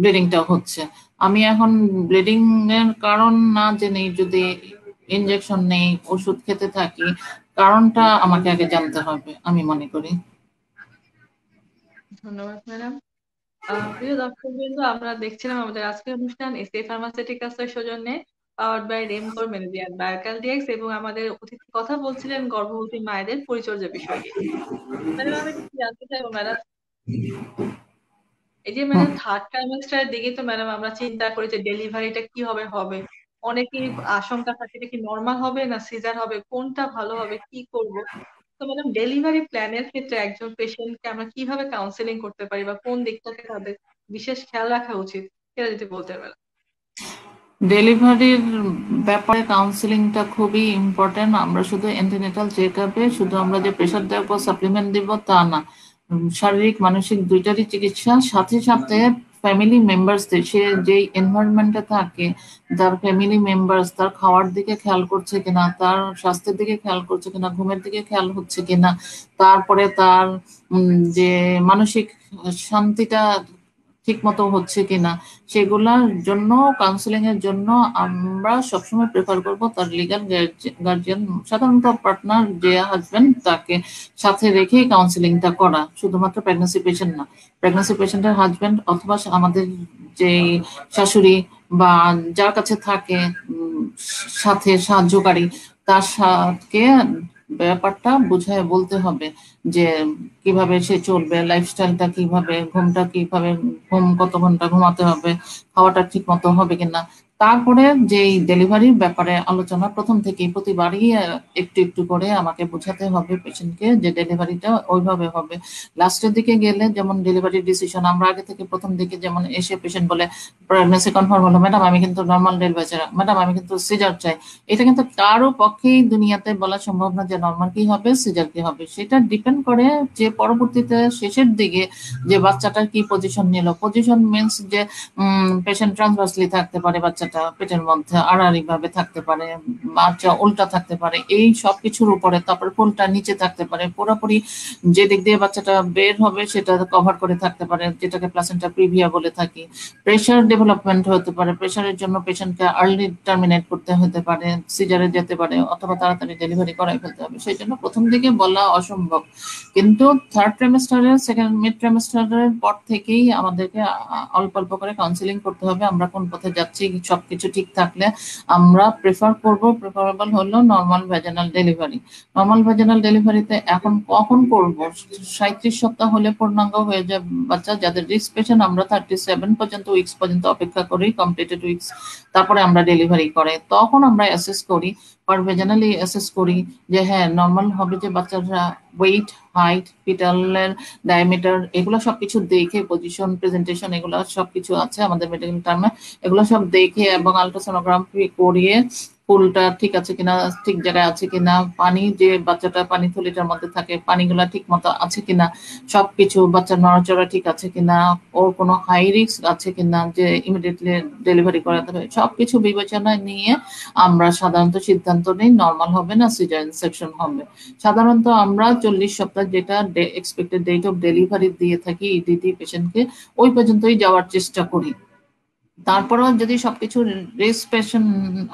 ব্লিডিংটা হচ্ছে। আমি এখন ব্লিডিং এর কারণ না জেনে যদি ইনজেকশন নেই, ওষুধ খেতে থাকি, কারণটা আমাকে আগে জানতে হবে, আমি মনে করি। ধন্যবাদ ম্যাডাম। প্রিয় দর্শকবৃন্দ, আমরা দেখছিলাম আমাদের আজকের অনুষ্ঠান এসএ ফার্মাসিউটিক্যালসের সৌজন্যে, পাওয়ার্ড বাই রেমকোর মেরিডিয়ান বায়োকাল ডিএক্স, এবং আমাদের অতিথি কথা বলছিলেন গর্ভবতী মায়েদের পরিচর্যা বিষয় নিয়ে। ম্যাডাম আমি একটু জানতে চাইবো ম্যাডাম, এই যে ম্যাডাম থার্ড ট্রাইমেস্টারের দিকে তো ম্যাডাম আমরা চিন্তা করি যে ডেলিভারিটা কিভাবে হবে, অনেকেই আশঙ্কা থাকে এটা কি নর্মাল হবে না সিজার হবে, কোনটা ভালো হবে, কি করব। তো ম্যাডাম ডেলিভারি প্ল্যানের ক্ষেত্রে একজন পেশেন্টকে আমরা কিভাবে কাউন্সেলিং করতে পারি বা কোন দিকটাতে তাদের বিশেষ খেয়াল রাখা উচিত, এটা যদি বলতে পারেন। ডেলিভারির ব্যাপারে কাউন্সিলিংটা খুবই ইম্পর্টেন্ট। আমরা শুধু অ্যান্টিনেটাল চেক আপে শুধু আমরা যে প্রেশার দেবো, সাপ্লিমেন্ট দিব তা না, শারীরিক মানসিক দুইটারই চিকিৎসা, সাথে সাথে ফ্যামিলি মেম্বার্সদের, সে যে এনভায়রনমেন্টে থাকে, তার ফ্যামিলি মেম্বার্স তার খাওয়ার দিকে খেয়াল করছে কিনা, তার স্বাস্থ্যের দিকে খেয়াল করছে কিনা, ঘুমের দিকে খেয়াল হচ্ছে কিনা, তারপরে তার যে মানসিক শান্তিটা ঠিক মতো হচ্ছে কিনা, সেগুলোর জন্য কাউন্সিলিং এর জন্য আমরা সবসময় প্রেফার করব তার লিগ্যাল গার্জিয়ান, সাধারণত পার্টনার যে হাজবেন্ড, তাকে সাথে রেখে কাউন্সিলিংটা করা। শুধুমাত্র প্রেগন্যান্সি পেশেন্ট না, প্রেগন্যান্সি পেশেন্টের হাজবেন্ড অথবা আমাদের যে শাশুড়ি বা যার কাছে থাকে সাথে সাহায্যকারী, তার সাথে ব্যাপারটা বুঝায় বলতে হবে যে কিভাবে সে চলবে, লাইফস্টাইলটা কিভাবে, ঘুমটা কিভাবে, ঘুম কত ঘন্টা ঘুমাতে হবে, খাওয়াটা ঠিক মতো হবে কিনা। তারপরে যেই ডেলিভারির ব্যাপারে আলোচনা প্রথম থেকেই প্রতিবারই একটু একটু করে আমাকে বোঝাতে হবে পেশেন্টকে যে ডেলিভারিটা ওইভাবে হবে। লাস্টের দিকে গেলে যেমন ডেলিভারি ডিসিশন আমরা আগে থেকে প্রথম দিকে যেমন এসে পেশেন্ট বলে প্রেগন্যান্সি কনফার্ম হলো, ম্যাডাম আমি কিন্তু নর্মাল ডেলিভারি চাই, ম্যাডাম আমি কিন্তু সিজার চাই। এটা কিন্তু কারো পক্ষেই দুনিয়াতে বলা সম্ভব না যে নর্মাল কি হবে সিজার কি হবে। সেটা ডিপেন্ড করে যে পরবর্তীতে শেষের দিকে যে বাচ্চাটার কি পজিশন নিল। পজিশন মিনস যে পেশেন্ট ট্রান্সভার্সলি থাকতে পারে, বাচ্চাটা পেটের মধ্যে আড়াআড়ি ভাবে থাকতে পারে, বাচ্চা উল্টা থাকতে পারে, এই সব কিছুর উপরে। তারপর ফুলটা নিচে থাকতে পারে, পুরোপুরি যে দিক দিয়ে বাচ্চাটা বের হবে সেটা কভার করে থাকতে পারে, যেটাকে প্লাসেন্টা প্রিভিয়া বলে থাকি। প্রেশার ডেভেলপমেন্ট হতে পারে, প্রেশারের জন্য পেশেন্টকে আর্লি টার্মিনেট করতে হতে পারে, সিজারে যেতে পারে, অথবা তাড়াতাড়ি ডেলিভারি করাই ফেলতে হবে। সেই জন্য প্রথম দিকে বলা অসম্ভব, কিন্তু থার্ড ট্রাইমেস্টারের সেকেন্ড মিড ট্রাইমেস্টারের পর থেকেই আমাদেরকে অল্প অল্প করে কাউন্সিলিং করতে হবে। আমরা কোন পথে যাচ্ছি সবকিছু ঠিক থাকলে আমরা প্রেফারেবল হলো normal vaginal delivery. Normal vaginal ডেলিভারিতে এখন কখন করব, 37 সপ্তাহ হলে পূর্ণাঙ্গ হয়ে যায় বাচ্চা। যাদের রিস্ক পেশেন্ট আমরা 37 পর্যন্ত উইকস পর্যন্ত অপেক্ষা করি, কমপ্লিটেড উইকস, তারপরে আমরা ডেলিভারি করে তখন আমরা অ্যাসেস করি, পার ভেজানালি অ্যাসেস করি যে হ্যাঁ নর্মাল হবে যে বাচ্চারা ওয়েট, হাইট, পিটালের ডায়ামিটার, এগুলো সবকিছু দেখে, পজিশন, প্রেজেন্টেশন, এগুলো সবকিছু আছে আমাদের মেডিকেল টার্মে। এগুলো সব দেখে এবং আলট্রাসোনোগ্রাফি করিয়ে ফুলটা ঠিক আছে কিনা, ঠিক জায়গায় আছে কিনা, পানি যে বাচ্চাটা পানি থলিটার মধ্যে থাকে পানিগুলা ঠিক মতো আছে কিনা, সবকিছু, বাচ্চার নড়াচড়া ঠিক আছে কিনা, ওর কোনো হাই রিস্ক আছে কিনা যে ইমিডিয়েটলি ডেলিভারি করাতে হবে, সবকিছু বিবেচনায় নিয়ে আমরা সাধারণত সিদ্ধান্ত নিই নর্মাল হবে না সিজারিয়ান সেকশন হবে। সাধারণত আমরা 40 সপ্তাহ যেটা এক্সপেক্টেড ডেট অফ ডেলিভারি দিয়ে থাকি ইডিটি পেশেন্টকে, ওই পর্যন্তই যাওয়ার চেষ্টা করি। তারপরেও যদি সবকিছু risk patient,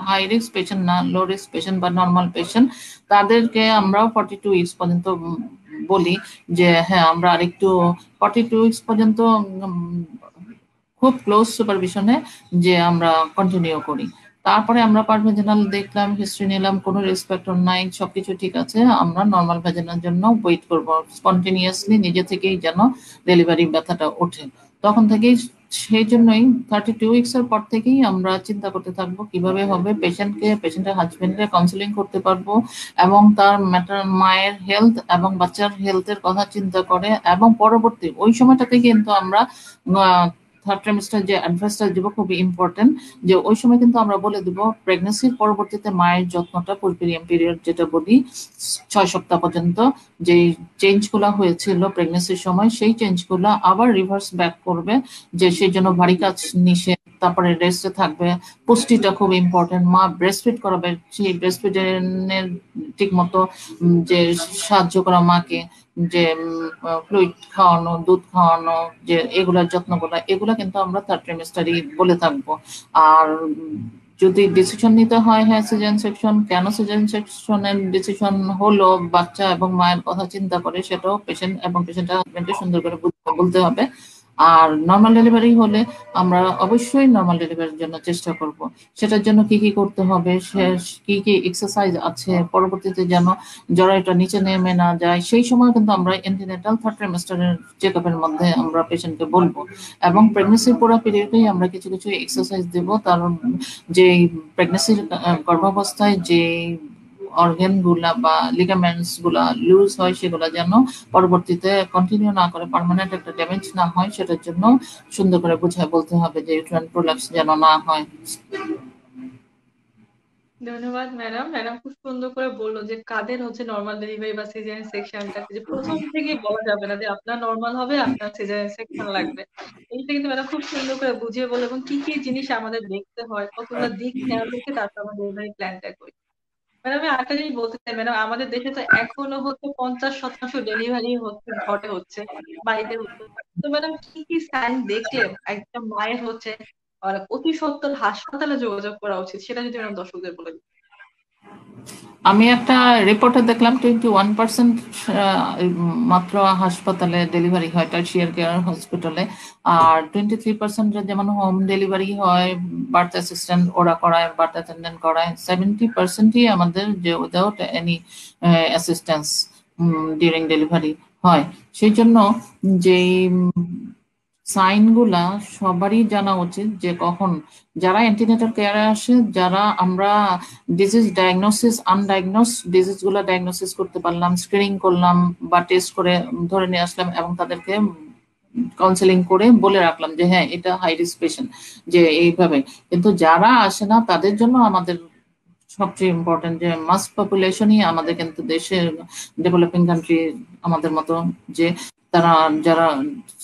high risk patient না, লো রিস্ক পেশেন্ট বা নর্মাল পেশেন্ট, তাদেরকে আমরা 42 উইকস পর্যন্ত বলি যে হ্যাঁ আমরা আরেকটু 42 উইকস পর্যন্ত খুব ক্লোজ সুপারভিশনে যে আমরা কন্টিনিউ করি। তারপরে আমরা পার ভেজানাল দেখলাম, হিস্ট্রি নিলাম, কোনো রিস্ক ফ্যাক্টর নাই, সবকিছু ঠিক আছে, আমরা নর্মাল ভেজানাল জন্য ওয়েট করব। স্পন্টেনিয়াসলি নিজে থেকেই যেন ডেলিভারি ব্যথাটা ওঠে তখন থেকেই। সেই জন্যই 32 উইকস এর পর থেকেই আমরা চিন্তা করতে থাকবো কিভাবে হবে, পেশেন্টের হাজবেন্ডকে কাউন্সিলিং করতে পারবো এবং তার মায়ের হেলথ এবং বাচ্চার হেলথের কথা চিন্তা করে। এবং পরবর্তী ওই সময়টাতে কিন্তু আমরা থার্ড ট্রাইমেস্টার যে অ্যাডভাইসটা দিব খুবই ইম্পর্টেন্ট, যে ওই সময় কিন্তু আমরা বলে দিব প্রেগনেন্সির পরবর্তীতে মায়ের যত্নটা পুরপিরিয়াম পিরিয়ড যেটা বলি 6 সপ্তাহ পর্যন্ত যে চেঞ্জ গুলা হয়েছিল প্রেগনেন্সির সময়, সেই চেঞ্জ গুলা আবার রিভার্স ব্যাক করবে, যে সেই জন্য ভারী কাজ নিষেধ, তারপরে রেস্টে থাকবে, পুষ্টিটা খুব ইম্পর্টেন্ট, মা ব্রেস্টফিড করাবে, সেই ব্রেস্টফিডের ঠিক মতো যে সাহায্য করা মাকে, যে ফ্লুইড খাওয়ানো, দুধ খাওয়ানো, যে এগুলার যত্নগুলা, এগুলা কিন্তু আমরা থার্ড ট্রাইমেস্টারই বলে থাকবো। আর যদি ডিসিশন নিতে হয় হ্যাঁ সিজারিয়ান সেকশন, কেন সিজারিয়ান সেকশনের ডিসিশন হলো বাচ্চা এবং মায়ের কথা চিন্তা করে, সেটাও পেশেন্ট এবং পেশেন্টের হাজবেন্ডকে সুন্দর করে বলতে হবে। আর নর্মাল ডেলিভারি হলে আমরা অবশ্যই নর্মাল ডেলিভারির জন্য চেষ্টা করব। সেটার জন্য কি কি করতে হবে, কি কি এক্সারসাইজ আছে, পরবর্তীতে যেন জরায়ুটা নিচে নেমে না যায়, সেই সময় কিন্তু আমরা এন্টিনেটাল থার্ড ট্রাইমেস্টারের চেক আপের মধ্যে আমরা পেশেন্টকে বলবো। এবং প্রেগনেন্সির পুরো পিরিয়ডেই আমরা কিছু কিছু এক্সারসাইজ দেবো, কারণ যে প্রেগনেন্সির গর্ভাবস্থায় যে অর্গান গুলা বা লিগামেন্টস গুলা লুজ হয় সেগুলা যেন পরবর্তীতে কন্টিনিউ না করে, পার্মানেন্ট একটা ড্যামেজ না হয়, সেটার জন্য সুন্দর করে বুঝায় বলতে হবে যে ইউটেরাইন প্রোল্যাপস যেন না হয়। ধন্যবাদ ম্যাডাম। ম্যাডাম খুব সুন্দর করে বললো যে কাদের হচ্ছে নর্মাল ডেলিভারি বা সিজারিয়ান সেকশনটা, যে প্রথম থেকেই বলা যাবে না যে আপনার নর্মাল হবে, আপনার সিজারিয়ান সেকশন লাগবে। এইটা কিন্তু ম্যাডাম খুব সুন্দর করে বুঝিয়ে বললো, এবং কি কি জিনিস আমাদের দেখতে হয়, কতগুলো দিক খেয়াল রেখে তারপর আমরা ডেলিভারি প্ল্যানটা করি। ম্যাডাম আমি আরেকটা জিনিস বলতে চাই, ম্যাডাম আমাদের দেশে তো এখনো হচ্ছে 50% ডেলিভারি হচ্ছে বাড়িতে হচ্ছে। তো ম্যাডাম কি কি সাইন দেখলে একটা মায়ের হচ্ছে অতি সত্বর হাসপাতালে যোগাযোগ করা উচিত, সেটা যদি ম্যাডাম দর্শকদের বলে দিন। আমি একটা রিপোর্টে দেখলাম 21% মাত্র হাসপাতালে ডেলিভারি হয়, টারশিয়ারি কেয়ার হসপিটালে। আর 23% যেমন হোম ডেলিভারি হয়, বার্থ অ্যাসিস্ট্যান্ট ওরা করায়, বার্থ অ্যাটেন্ডেন্ট করায়। 70%ই আমাদের যে without any assistance during delivery হয়। সেই জন্য যেই সাইন গুলা সবারই জানা উচিত যে কখন যারা অ্যান্টিনেটাল কেয়ারে আসে, যারা আমরা ডিজিজ ডায়াগনোসিস আনডায়াগনোস ডিজিজ গুলা ডায়াগনোসিস করতে পারলাম, স্ক্রিনিং করলাম বা টেস্ট করে ধরে নিয়ে আসলাম এবং তাদেরকে কাউন্সেলিং করে বলে রাখলাম যে হ্যাঁ এটা হাই রিস্ক পেশেন্ট, যে এইভাবে। কিন্তু যারা আসে না তাদের জন্য আমাদের সবচেয়ে ইম্পর্টেন্ট যে মাস পপুলেশনই আমাদের কিন্তু দেশের ডেভেলপিং কান্ট্রি আমাদের মতো, যে তারা যারা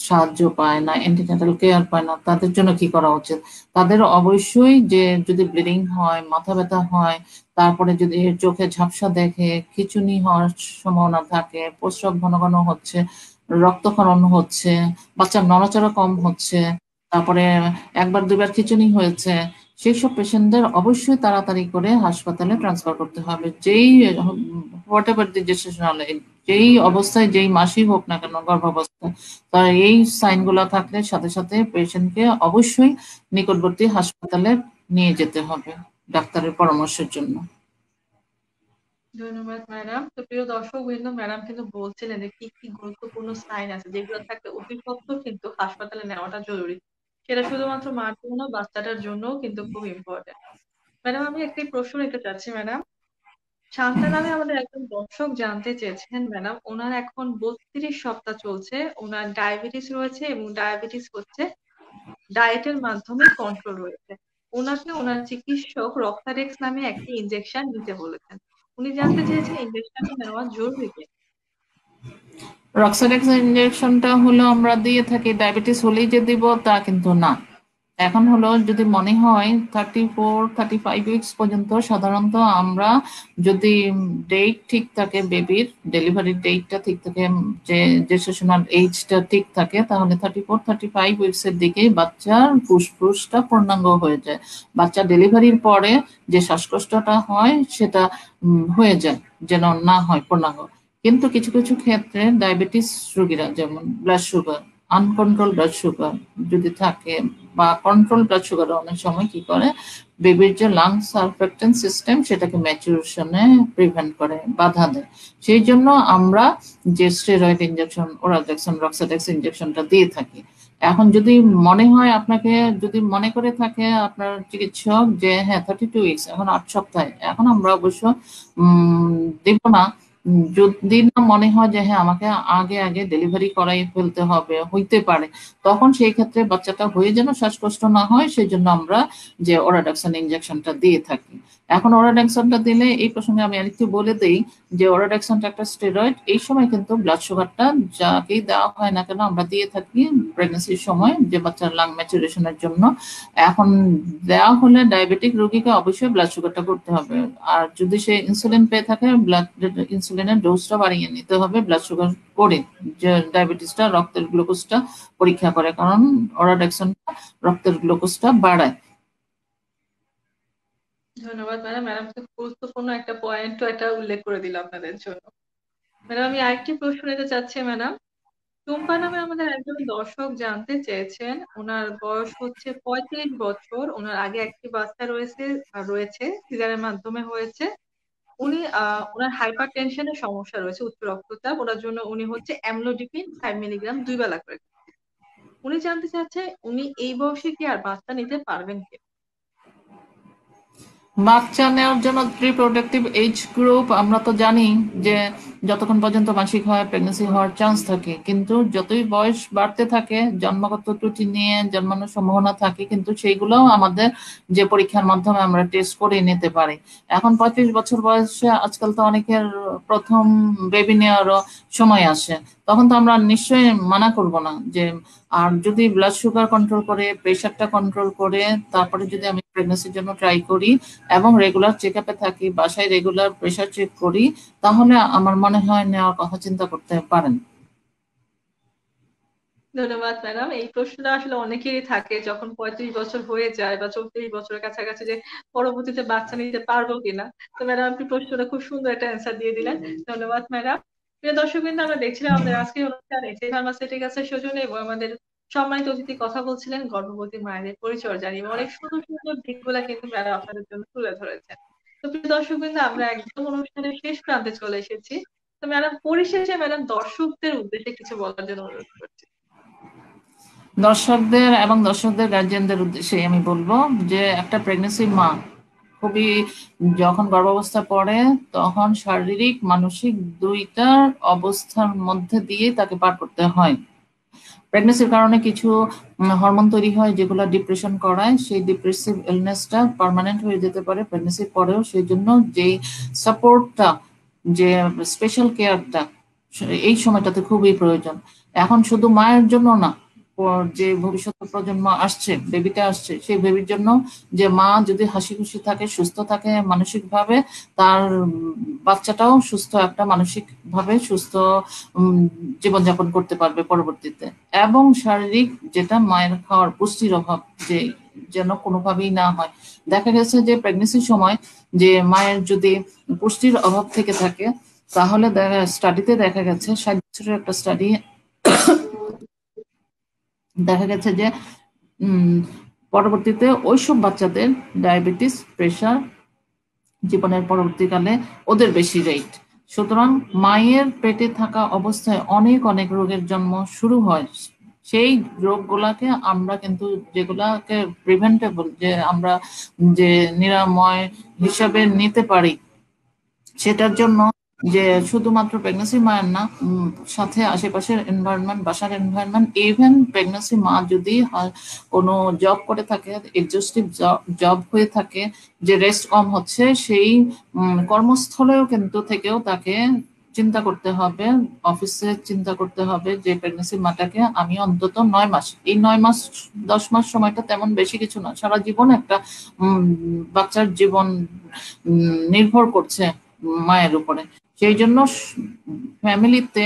সাহায্য পায় না, অ্যান্টিনেটাল কেয়ার পায় না, তাদের জন্য কি করা উচিত? তাদের অবশ্যই যে যদি ব্লিডিং হয়, মাথা ব্যথা হয়, তারপরে যদি চোখে ঝাপসা দেখে, খিঁচুনি হওয়ার সম্ভাবনা থাকে, প্রস্রাব ঘন ঘন হচ্ছে, রক্তক্ষরণ হচ্ছে, বাচ্চার নড়াচড়া কম হচ্ছে, তারপরে একবার দুবার খিঁচুনি হয়েছে, সেই সব পেশেন্টদের অবশ্যই তাড়াতাড়ি করে হাসপাতালে ট্রান্সফার করতে হবে। যেই whatever the gestational age, যেই অবস্থায় যেই মাসই হোক না কেন গর্ভাবস্থা, তার এই সাইনগুলো থাকলে সাথে সাথে পেশেন্টকে অবশ্যই নিকটবর্তী হাসপাতালে নিয়ে যেতে হবে ডাক্তারের পরামর্শের জন্য। ধন্যবাদ ম্যাডাম। তো প্রিয় দর্শক বৃন্দ, ম্যাডাম কিন্তু বলছিলেন যে কি কি গুরুত্বপূর্ণ সাইন আছে যেগুলো থাকলে অতি সত্বর কিন্তু হাসপাতালে নেওয়াটা জরুরি। সেটা শুধুমাত্র মার জন্য, বাচ্চাটার জন্যও কিন্তু খুব ইম্পর্টেন্ট। ম্যাডাম, আমি একটি প্রশ্ন নিতে চাচ্ছি ম্যাডাম। শান্তা নামে আমাদের একজন দর্শক জানতে চেয়েছেন ম্যাডাম, ওনার এখন 32 সপ্তাহ চলছে, ওনার ডায়াবেটিস রয়েছে এবং ডায়াবেটিস হচ্ছে ডায়েটের মাধ্যমে কন্ট্রোল রয়েছে। ওনাকে ওনার চিকিৎসক রক্তারেক্স নামে একটি ইনজেকশন নিতে বলেছেন। উনি জানতে চেয়েছেন ইনজেকশনটা নেওয়া জরুরি কি? রক্সাডেক্স ইনজেকশনটা হলো আমরা দিয়ে থাকি ডায়াবেটিস হলেই যে দিব তা কিন্তু না। এখন হলো যদি মনে হয় 34-35 উইকস পর্যন্ত সাধারণত আমরা যদি ডেট ঠিক থাকে, বেবির ডেলিভারির ডেটটা ঠিক থাকে, যে জেস্টেশনাল এইজটা ঠিক থাকে, তাহলে 34-35 উইকস এর দিকে বাচ্চার ফুসফুসটা পূর্ণাঙ্গ হয়ে যায়। বাচ্চা ডেলিভারির পরে যে শ্বাসকষ্টটা হয় সেটা হয়ে যায়, যেন না হয় পূর্ণাঙ্গ। কিন্তু কিছু কিছু ক্ষেত্রে ডায়াবেটিস রোগীরা, যেমন blood sugar, uncontrolled blood sugar যদি থাকে বা কন্ট্রোল ব্লাড সুগার, অনেক সময় কি করে বেবির যে লাং সারফেক্টেন্ট সিস্টেম সেটাকে ম্যাচুরেশনে প্রিভেন্ট করে, বাধা দেয়। সেই জন্য আমরা যে স্টেরয়েড ইনজেকশন, ওরালডেক্সন, রক্সাডেক্স ইনজেকশনটা দিয়ে থাকি। এখন যদি মনে হয় আপনাকে, যদি মনে করে থাকে আপনার চিকিৎসক যে হ্যাঁ 32 উইকস, এখন 8 সপ্তাহে, এখন আমরা অবশ্য দিব না। যদি না মনে হয় যে হ্যাঁ আমাকে আগে আগে ডেলিভারি করাই ফেলতে হবে, হইতে পারে, তখন সেই ক্ষেত্রে বাচ্চাটা হয়ে যেন শ্বাসকষ্ট না হয় সেই জন্য আমরা যে ওরাডাক্সান ইনজেকশনটা দিয়ে থাকি। এখন ওরাডাক্সানটা দিলে, এই প্রসঙ্গে আমি আরেকটু বলে দেই যে ওরাডাক্সানটা একটা স্টেরয়েড। এই সময় কিন্তু ব্লাড সুগারটা যাকেই দেওয়া হয় না কেন আমরা দিয়ে থাকি প্রেগনেন্সির সময়, যে বাচ্চার লাং ম্যাচুরেশনের জন্য। এখন দেওয়া হলে ডায়াবেটিক রোগীকে অবশ্যই ব্লাড সুগারটা করতে হবে। আর যদি সে ইনসুলিন পেয়ে থাকে, ব্লাড ইনসুলিনের ডোজটা বাড়িয়ে নিতে হবে ব্লাড সুগার করে, যে ডায়াবেটিসটা রক্তের গ্লুকোজটা পরীক্ষা করে, কারণ ওরাডেক্সনটা রক্তের গ্লুকোজটা বাড়ায়। ধন্যবাদ ম্যাডাম। ম্যাডাম খুব গুরুত্বপূর্ণ একটা পয়েন্টও এটা উল্লেখ করে দিল আপনাদের জন্য। ম্যাডাম, আমি আরেকটি প্রশ্ন নিতে চাচ্ছি ম্যাডাম। টুম্পা নামে আমাদের একজন দর্শক জানতে চেয়েছেন, ওনার বয়স হচ্ছে 35 বছর, ওনার আগে একটি বাচ্চা রয়েছে সিজারের মাধ্যমে হয়েছে। উনি ওনার হাইপার টেনশনের সমস্যা রয়েছে, উচ্চ রক্তচাপ, ওনার জন্য উনি হচ্ছে অ্যামলোডিপিন 5 মিলিগ্রাম 2 বেলা করে। উনি জানতে চাচ্ছে উনি এই বয়সে কি আর বাচ্চা নিতে পারবেন কি? বাচ্চা নেওয়ার জন্য রিপ্রোডাক্টিভ এজ গ্রুপ আমরা তো জানি যে যতক্ষণ পর্যন্ত মাসিক হয় প্রেগনেন্সি হওয়ার চান্স থাকে, কিন্তু যতই বয়স বাড়তে থাকে জন্মগত ত্রুটি নিয়ে জন্মানোর সম্ভাবনা থাকে, কিন্তু সেইগুলোও আমাদের যে পরীক্ষার মাধ্যমে আমরা টেস্ট করে নিতে পারি। এখন 35 বছর বয়সে আজকাল তো অনেকের প্রথম বেবি নেওয়ারও সময় আসে, তখন তো আমরা নিশ্চয়ই মানা করব না যে। আর যদি ব্লাড সুগার কন্ট্রোল করে, প্রেশারটা কন্ট্রোল করে, তারপরে যদি আমি প্রেগনেন্সির জন্য ট্রাই করি এবং রেগুলার চেক আপে থাকি, বাসায় রেগুলার প্রেশার চেক করি, তাহলে আমার মনে হয় নেওয়ার কথা চিন্তা করতে পারেন। ধন্যবাদ ম্যাডাম। এই প্রশ্নটা আসলে অনেকেরই থাকে যখন 35 বছর হয়ে যায় বা 34 বছরের কাছাকাছি, যে পরবর্তীতে বাচ্চা নিতে পারবো কিনা। তো ম্যাডাম, আপনি প্রশ্নটা খুব সুন্দর একটা অ্যান্সার দিয়ে দিলেন। ধন্যবাদ ম্যাডাম। প্রিয় দর্শক বিন্দু, আমরা দেখছিলাম আমাদের আজকের অনুষ্ঠানে এসএ ফার্মাসিউটিক্যালসের সৌজন্যে এবং আমাদের সম্মানিত অতিথি কথা বলছিলেন গর্ভবতী মায়েদের পরিচর্যা নিয়ে। অনেক সুন্দর সুন্দর দিকগুলা কিন্তু ম্যাডাম আপনাদের জন্য তুলে ধরেছেন। তো প্রিয় দর্শক বিন্দু, আমরা একদম অনুষ্ঠানের শেষ প্রান্তে চলে এসেছি। তো তো ম্যাডাম পরিশেষে ম্যাডাম দর্শকদের উদ্দেশ্যে কিছু বলার জন্য অনুরোধ করছি। দর্শকদের এবং দর্শকদের গার্জিয়ানদের উদ্দেশ্যে আমি বলবো যে একটা প্রেগনেন্সি মা খুবই, যখন গর্ভাবস্থা পড়ে তখন শারীরিক মানসিক দুইটার অবস্থার মধ্যে দিয়ে তাকে পার করতে হয়। প্রেগনেন্সির কারণে কিছু হরমোন তৈরি হয় যেগুলো ডিপ্রেশন করায়, সেই ডিপ্রেসিভ ইলনেসটা পার্মানেন্ট হয়ে যেতে পারে প্রেগনেন্সির পরেও। সেই জন্য যে সাপোর্টটা, যে স্পেশাল কেয়ারটা এই সময়টাতে খুবই প্রয়োজন। এখন শুধু মায়ের জন্য না, যে ভবিষ্যৎ প্রজন্ম আসছে, বেবিটা আসছে, সেই বেবির জন্য, যে মা যদি হাসি খুশি থাকে, সুস্থ থাকে মানসিক ভাবে, তার বাচ্চাটাও সুস্থ একটা মানসিক ভাবে সুস্থ জীবনযাপন করতে পারবে পরবর্তীতে। এবং শারীরিক যেটা মায়ের খাওয়ার পুষ্টির অভাব যে যেন কোনোভাবেই না হয়। দেখা গেছে যে প্রেগনেন্সির সময় যে মায়ের যদি পুষ্টির অভাব থেকে থাকে, তাহলে স্টাডিতে দেখা গেছে, 60 বছরের একটা স্টাডি, দেখা গেছে যে পরবর্তীতে ওইসব বাচ্চাদের ডায়াবেটিস, প্রেশার জীবনের পরবর্তীকালে ওদের বেশি রেট। সুতরাং মায়ের পেটে থাকা অবস্থায় অনেক অনেক রোগের জন্ম শুরু হয়। সেই রোগগুলাকে আমরা কিন্তু, যেগুলাকে প্রিভেন্টেবল, যে আমরা যে নিরাময় হিসাবে নিতে পারি, সেটার জন্য যে শুধুমাত্র প্রেগনেন্সি মায়ের না, সাথে আশেপাশের এনভায়রনমেন্ট, বাসার এনভায়রনমেন্ট, ইভেন প্রেগনেন্সি মা যদি কোনো জব করে থাকে, এক্সস্টিভ জব হয়ে থাকে, যে রেস্ট কম হচ্ছে, সেই কর্মস্থলেও কিন্তু থেকেও তাকে চিন্তা করতে হবে, অফিসে চিন্তা করতে হবে যে প্রেগনেন্সি মাটাকে আমি অন্তত 9 মাস, এই 9 মাস 10 মাস সময়টা তেমন বেশি কিছু না, সারা জীবন একটা বাচ্চার জীবন নির্ভর করছে মায়ের উপরে। সেই জন্য ফ্যামিলিতে,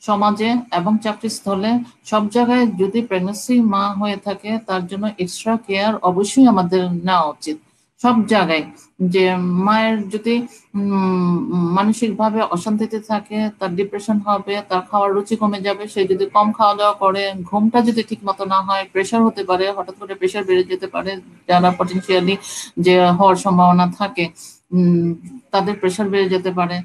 সমাজে এবং চাকরিস্থলে সব জায়গায় যদি প্রেগনেন্সি মা হয়ে থাকে, তার জন্য এক্সট্রা কেয়ার অবশ্যই আমাদের নেওয়া উচিত সব জায়গায়। যে মায়ের যদি মানসিক ভাবে অশান্তিতে থাকে, তার ডিপ্রেশন হবে, তার খাওয়ার রুচি কমে যাবে, সে যদি কম খাওয়া দাওয়া করে, ঘুমটা যদি ঠিক মতো না হয়, প্রেশার হতে পারে, হঠাৎ করে প্রেশার বেড়ে যেতে পারে, যারা পটেনশিয়ালি যে হওয়ার সম্ভাবনা থাকে তাদের প্রেশার বেড়ে যেতে পারে,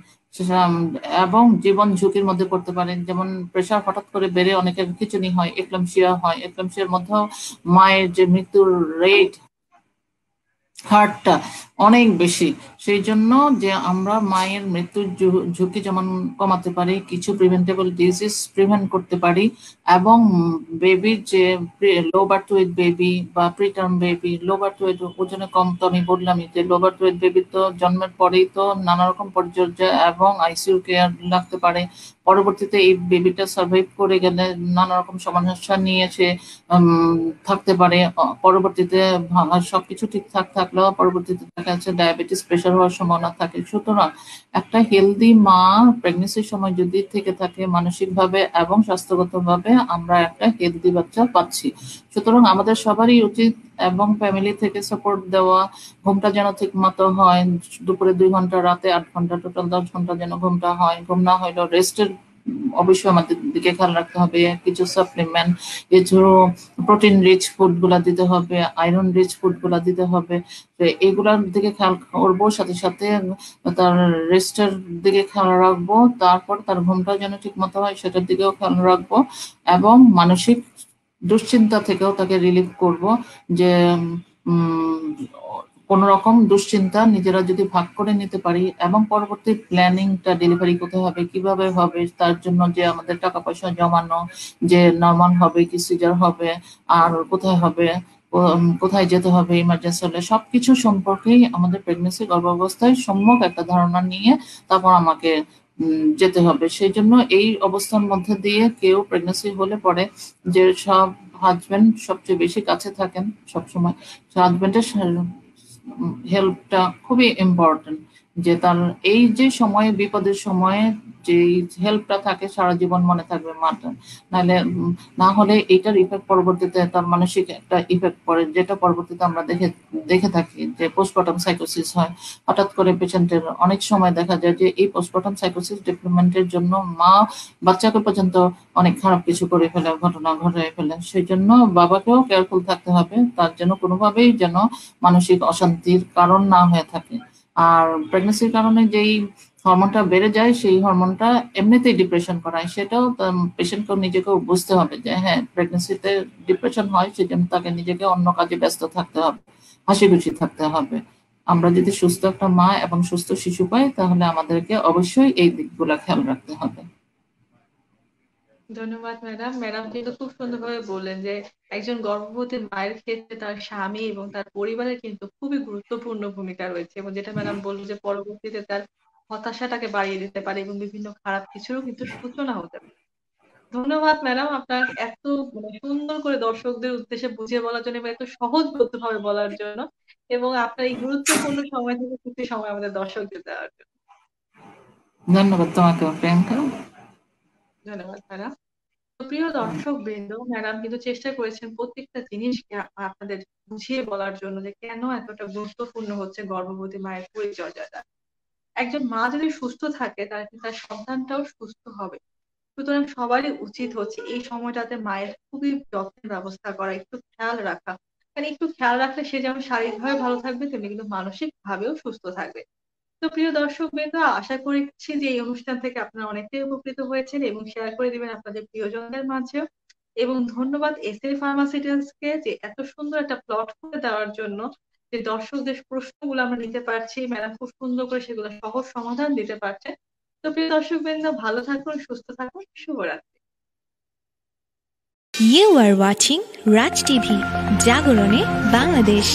এবং জীবন ঝুঁকির মধ্যে পড়তে পারে। যেমন প্রেশার হঠাৎ করে বেড়ে অনেকের খিঁচুনি হয়, এক্লামশিয়া হয়, এক্লামশিয়ার মধ্যেও মায়ের যে মৃত্যুর রেট, হারটা অনেক বেশি। সেই জন্য যে আমরা মায়ের মৃত্যুর ঝুঁকি যেমন কমাতে পারি, কিছু প্রিভেন্টেবল ডিজিজ প্রিভেন্ট করতে পারি, এবং বেবির যে লো বার্থ ওয়েট বেবি বা preterm baby, low birth weight ওজনে কম, তো আমি বললামই যে লো বার্থ ওয়েট বেবি তো জন্মের পরেই তো নানা রকম পরিচর্যা এবং আইসিইউ কেয়ার লাগতে পারে। পরবর্তীতে এই বেবিটা সার্ভাইভ করে গেলে নানা রকম সমস্যা নিয়ে সে থাকতে পারে। পরবর্তীতে সবকিছু ঠিকঠাক থাকলেও পরবর্তীতে দেখা যাচ্ছে ডায়াবেটিস, প্রেশার হওয়ার সম্ভাবনা থাকে। সুতরাং একটা হেলদি মা প্রেগনেন্সির সময় যদি থেকে থাকে, মানসিকভাবে এবং স্বাস্থ্যগতভাবে আমরা একটা হেলদি বাচ্চা পাচ্ছি। সুতরাং আমাদের সবারই উচিত এবং ফ্যামিলি থেকে সাপোর্ট দেওয়া, ঘুমটা যেন ঠিক মতো হয়, দুপুরে 2 ঘন্টা, রাতে 8 ঘন্টা, টোটাল 10 ঘন্টা যেন ঘুমটা হয়। ঘুম না হইলেও রেস্টের অবশ্যই আমাদের দিকে খেয়াল রাখতে হবে। কিছু সাপ্লিমেন্ট, কিছু প্রোটিন রিচ ফুড গুলা দিতে হবে, আয়রন রিচ ফুড গুলা দিতে হবে। এগুলার দিকে খেয়াল করবো, সাথে সাথে তার রেস্টের দিকে খেয়াল রাখবো, তারপর তার ঘুমটা যেন ঠিক মতো হয় সেটার দিকেও খেয়াল রাখবো, এবং মানসিক দুশ্চিন্তা থেকেও তাকে রিলিফ করব। যে কোন রকম দুশ্চিন্তা নিজেরা যদি ভাগ করে নিতে পারি, এবং পরবর্তী প্ল্যানিংটা, ডেলিভারি কোথায় হবে, কিভাবে হবে, তার জন্য যে আমাদের টাকা পয়সা জমানো, যে নর্মাল হবে কি সিজার হবে, আর কোথায় হবে, কোথায় যেতে হবে ইমার্জেন্সি হলে, সবকিছু সম্পর্কেই আমাদের প্রেগনেন্সি গর্ভাবস্থায় সম্যক একটা ধারণা নিয়ে তারপর আমাকে যেতে হবে। সেই জন্য এই অবস্থার মধ্যে দিয়ে কেউ প্রেগনেন্সি হলে পরে, যে সব হাজবেন্ড সবচেয়ে বেশি কাছে থাকেন সবসময়, হাজবেন্ডের হেল্পটা খুবই ইম্পর্টেন্ট। যে তার এই যে সময়ে, বিপদের সময়ে যে হেল্পটা থাকে সারা জীবন মনে থাকবে মাটা। নাহলে না হলে এটার ইফেক্ট পরবর্তীতে তার মানসিক একটা ইফেক্ট পড়ে, যেটা পরবর্তীতে আমরা দেখে থাকি যে পোস্টপার্টাম সাইকোসিস হয়। হঠাৎ করে পেশেন্টের অনেক সময় দেখা যায় যে এই পোস্টপার্টাম সাইকোসিস ডেভেলপমেন্টের জন্য মা বাচ্চাকে পর্যন্ত অনেক খারাপ কিছু করে ফেলে, ঘটনা ঘটায় ফেলে। সেই জন্য বাবাকেও কেয়ারফুল থাকতে হবে, তার জন্য কোনোভাবেই যেন মানসিক অশান্তির কারণ না হয়ে থাকে। আর প্রেগনেন্সির কারণে যেই হরমোনটা বেড়ে যায়, সেই হরমোনটা এমনিতেই ডিপ্রেশন করায়। সেটাও পেশেন্টকেও নিজেকেও বুঝতে হবে যে হ্যাঁ, প্রেগনেন্সিতে ডিপ্রেশন হয়, সেজন্য তাকে নিজেকে অন্য কাজে ব্যস্ত থাকতে হবে, হাসি খুশি থাকতে হবে। আমরা যদি সুস্থ একটা মা এবং সুস্থ শিশু পাই, তাহলে আমাদেরকে অবশ্যই এই দিকগুলো খেয়াল রাখতে হবে। ধন্যবাদ ম্যাডাম। ম্যাডাম কিন্তু খুব সুন্দরভাবে বললেন যে একজন গর্ভবতী মায়ের ক্ষেত্রে তার স্বামী এবং তার পরিবারের কিন্তু খুবই গুরুত্বপূর্ণ ভূমিকা রয়েছে, এবং যেটা ম্যাডাম বললো যে পরবর্তীতে তার হতাশাটাকে বাড়িয়ে দিতে পারে এবং বিভিন্ন খারাপ কিছুরও কিন্তু সূচনা হতে পারে। ধন্যবাদ ম্যাডাম, আপনার এত সুন্দর করে দর্শকদের উদ্দেশ্যে বুঝিয়ে বলার জন্য এবং এত সহজবোধ্য ভাবে বলার জন্য, এবং আপনার এই গুরুত্বপূর্ণ সময় থেকে কিছু সময় আমাদের দর্শকদের দেওয়ার জন্য। ধন্যবাদ তোমাকেও প্রিয়াঙ্কা। ধন্যবাদ ম্যাডাম। প্রিয় দর্শক বৃন্দ, ম্যাডাম কিন্তু চেষ্টা করেছেন প্রত্যেকটা জিনিসকে আপনাদের বুঝিয়ে বলার জন্য যে কেন এতটা গুরুত্বপূর্ণ হচ্ছে গর্ভবতী মায়ের পরিচর্যাটা। একজন মা যদি সুস্থ থাকে তাহলে কিন্তু তার সন্তানটাও সুস্থ হবে। সুতরাং সবারই উচিত হচ্ছে এই সময়টাতে মায়ের খুবই যত্নের ব্যবস্থা করা, একটু খেয়াল রাখা। কারণ একটু খেয়াল রাখলে সে যেমন শারীরিকভাবে ভালো থাকবে, তেমনি কিন্তু মানসিক ভাবেও সুস্থ থাকবে। তো প্রিয় দর্শক বৃন্দ, আশা করছি যে এই অনুষ্ঠান থেকে আপনারা অনেকটাই উপকৃত হয়েছেন এবং শেয়ার করে দিবেন আপনাদের প্রিয়জনদের মাঝেও। এবং ধন্যবাদ এসএ ফার্মাসিউটিক্যালস কে যে এত সুন্দর একটা প্লট করে দেওয়ার জন্য, যে দর্শকদের প্রশ্নগুলো আমরা নিতে পারছি, ম্যাডাম খুব সুন্দর করে সেগুলো সহজ সমাধান দিতে পারছে। তো প্রিয় দর্শক বৃন্দ, ভালো থাকুন, সুস্থ থাকুন, শুভরাত্রি। You are watching Raj TV, Jagorone, Bangladesh.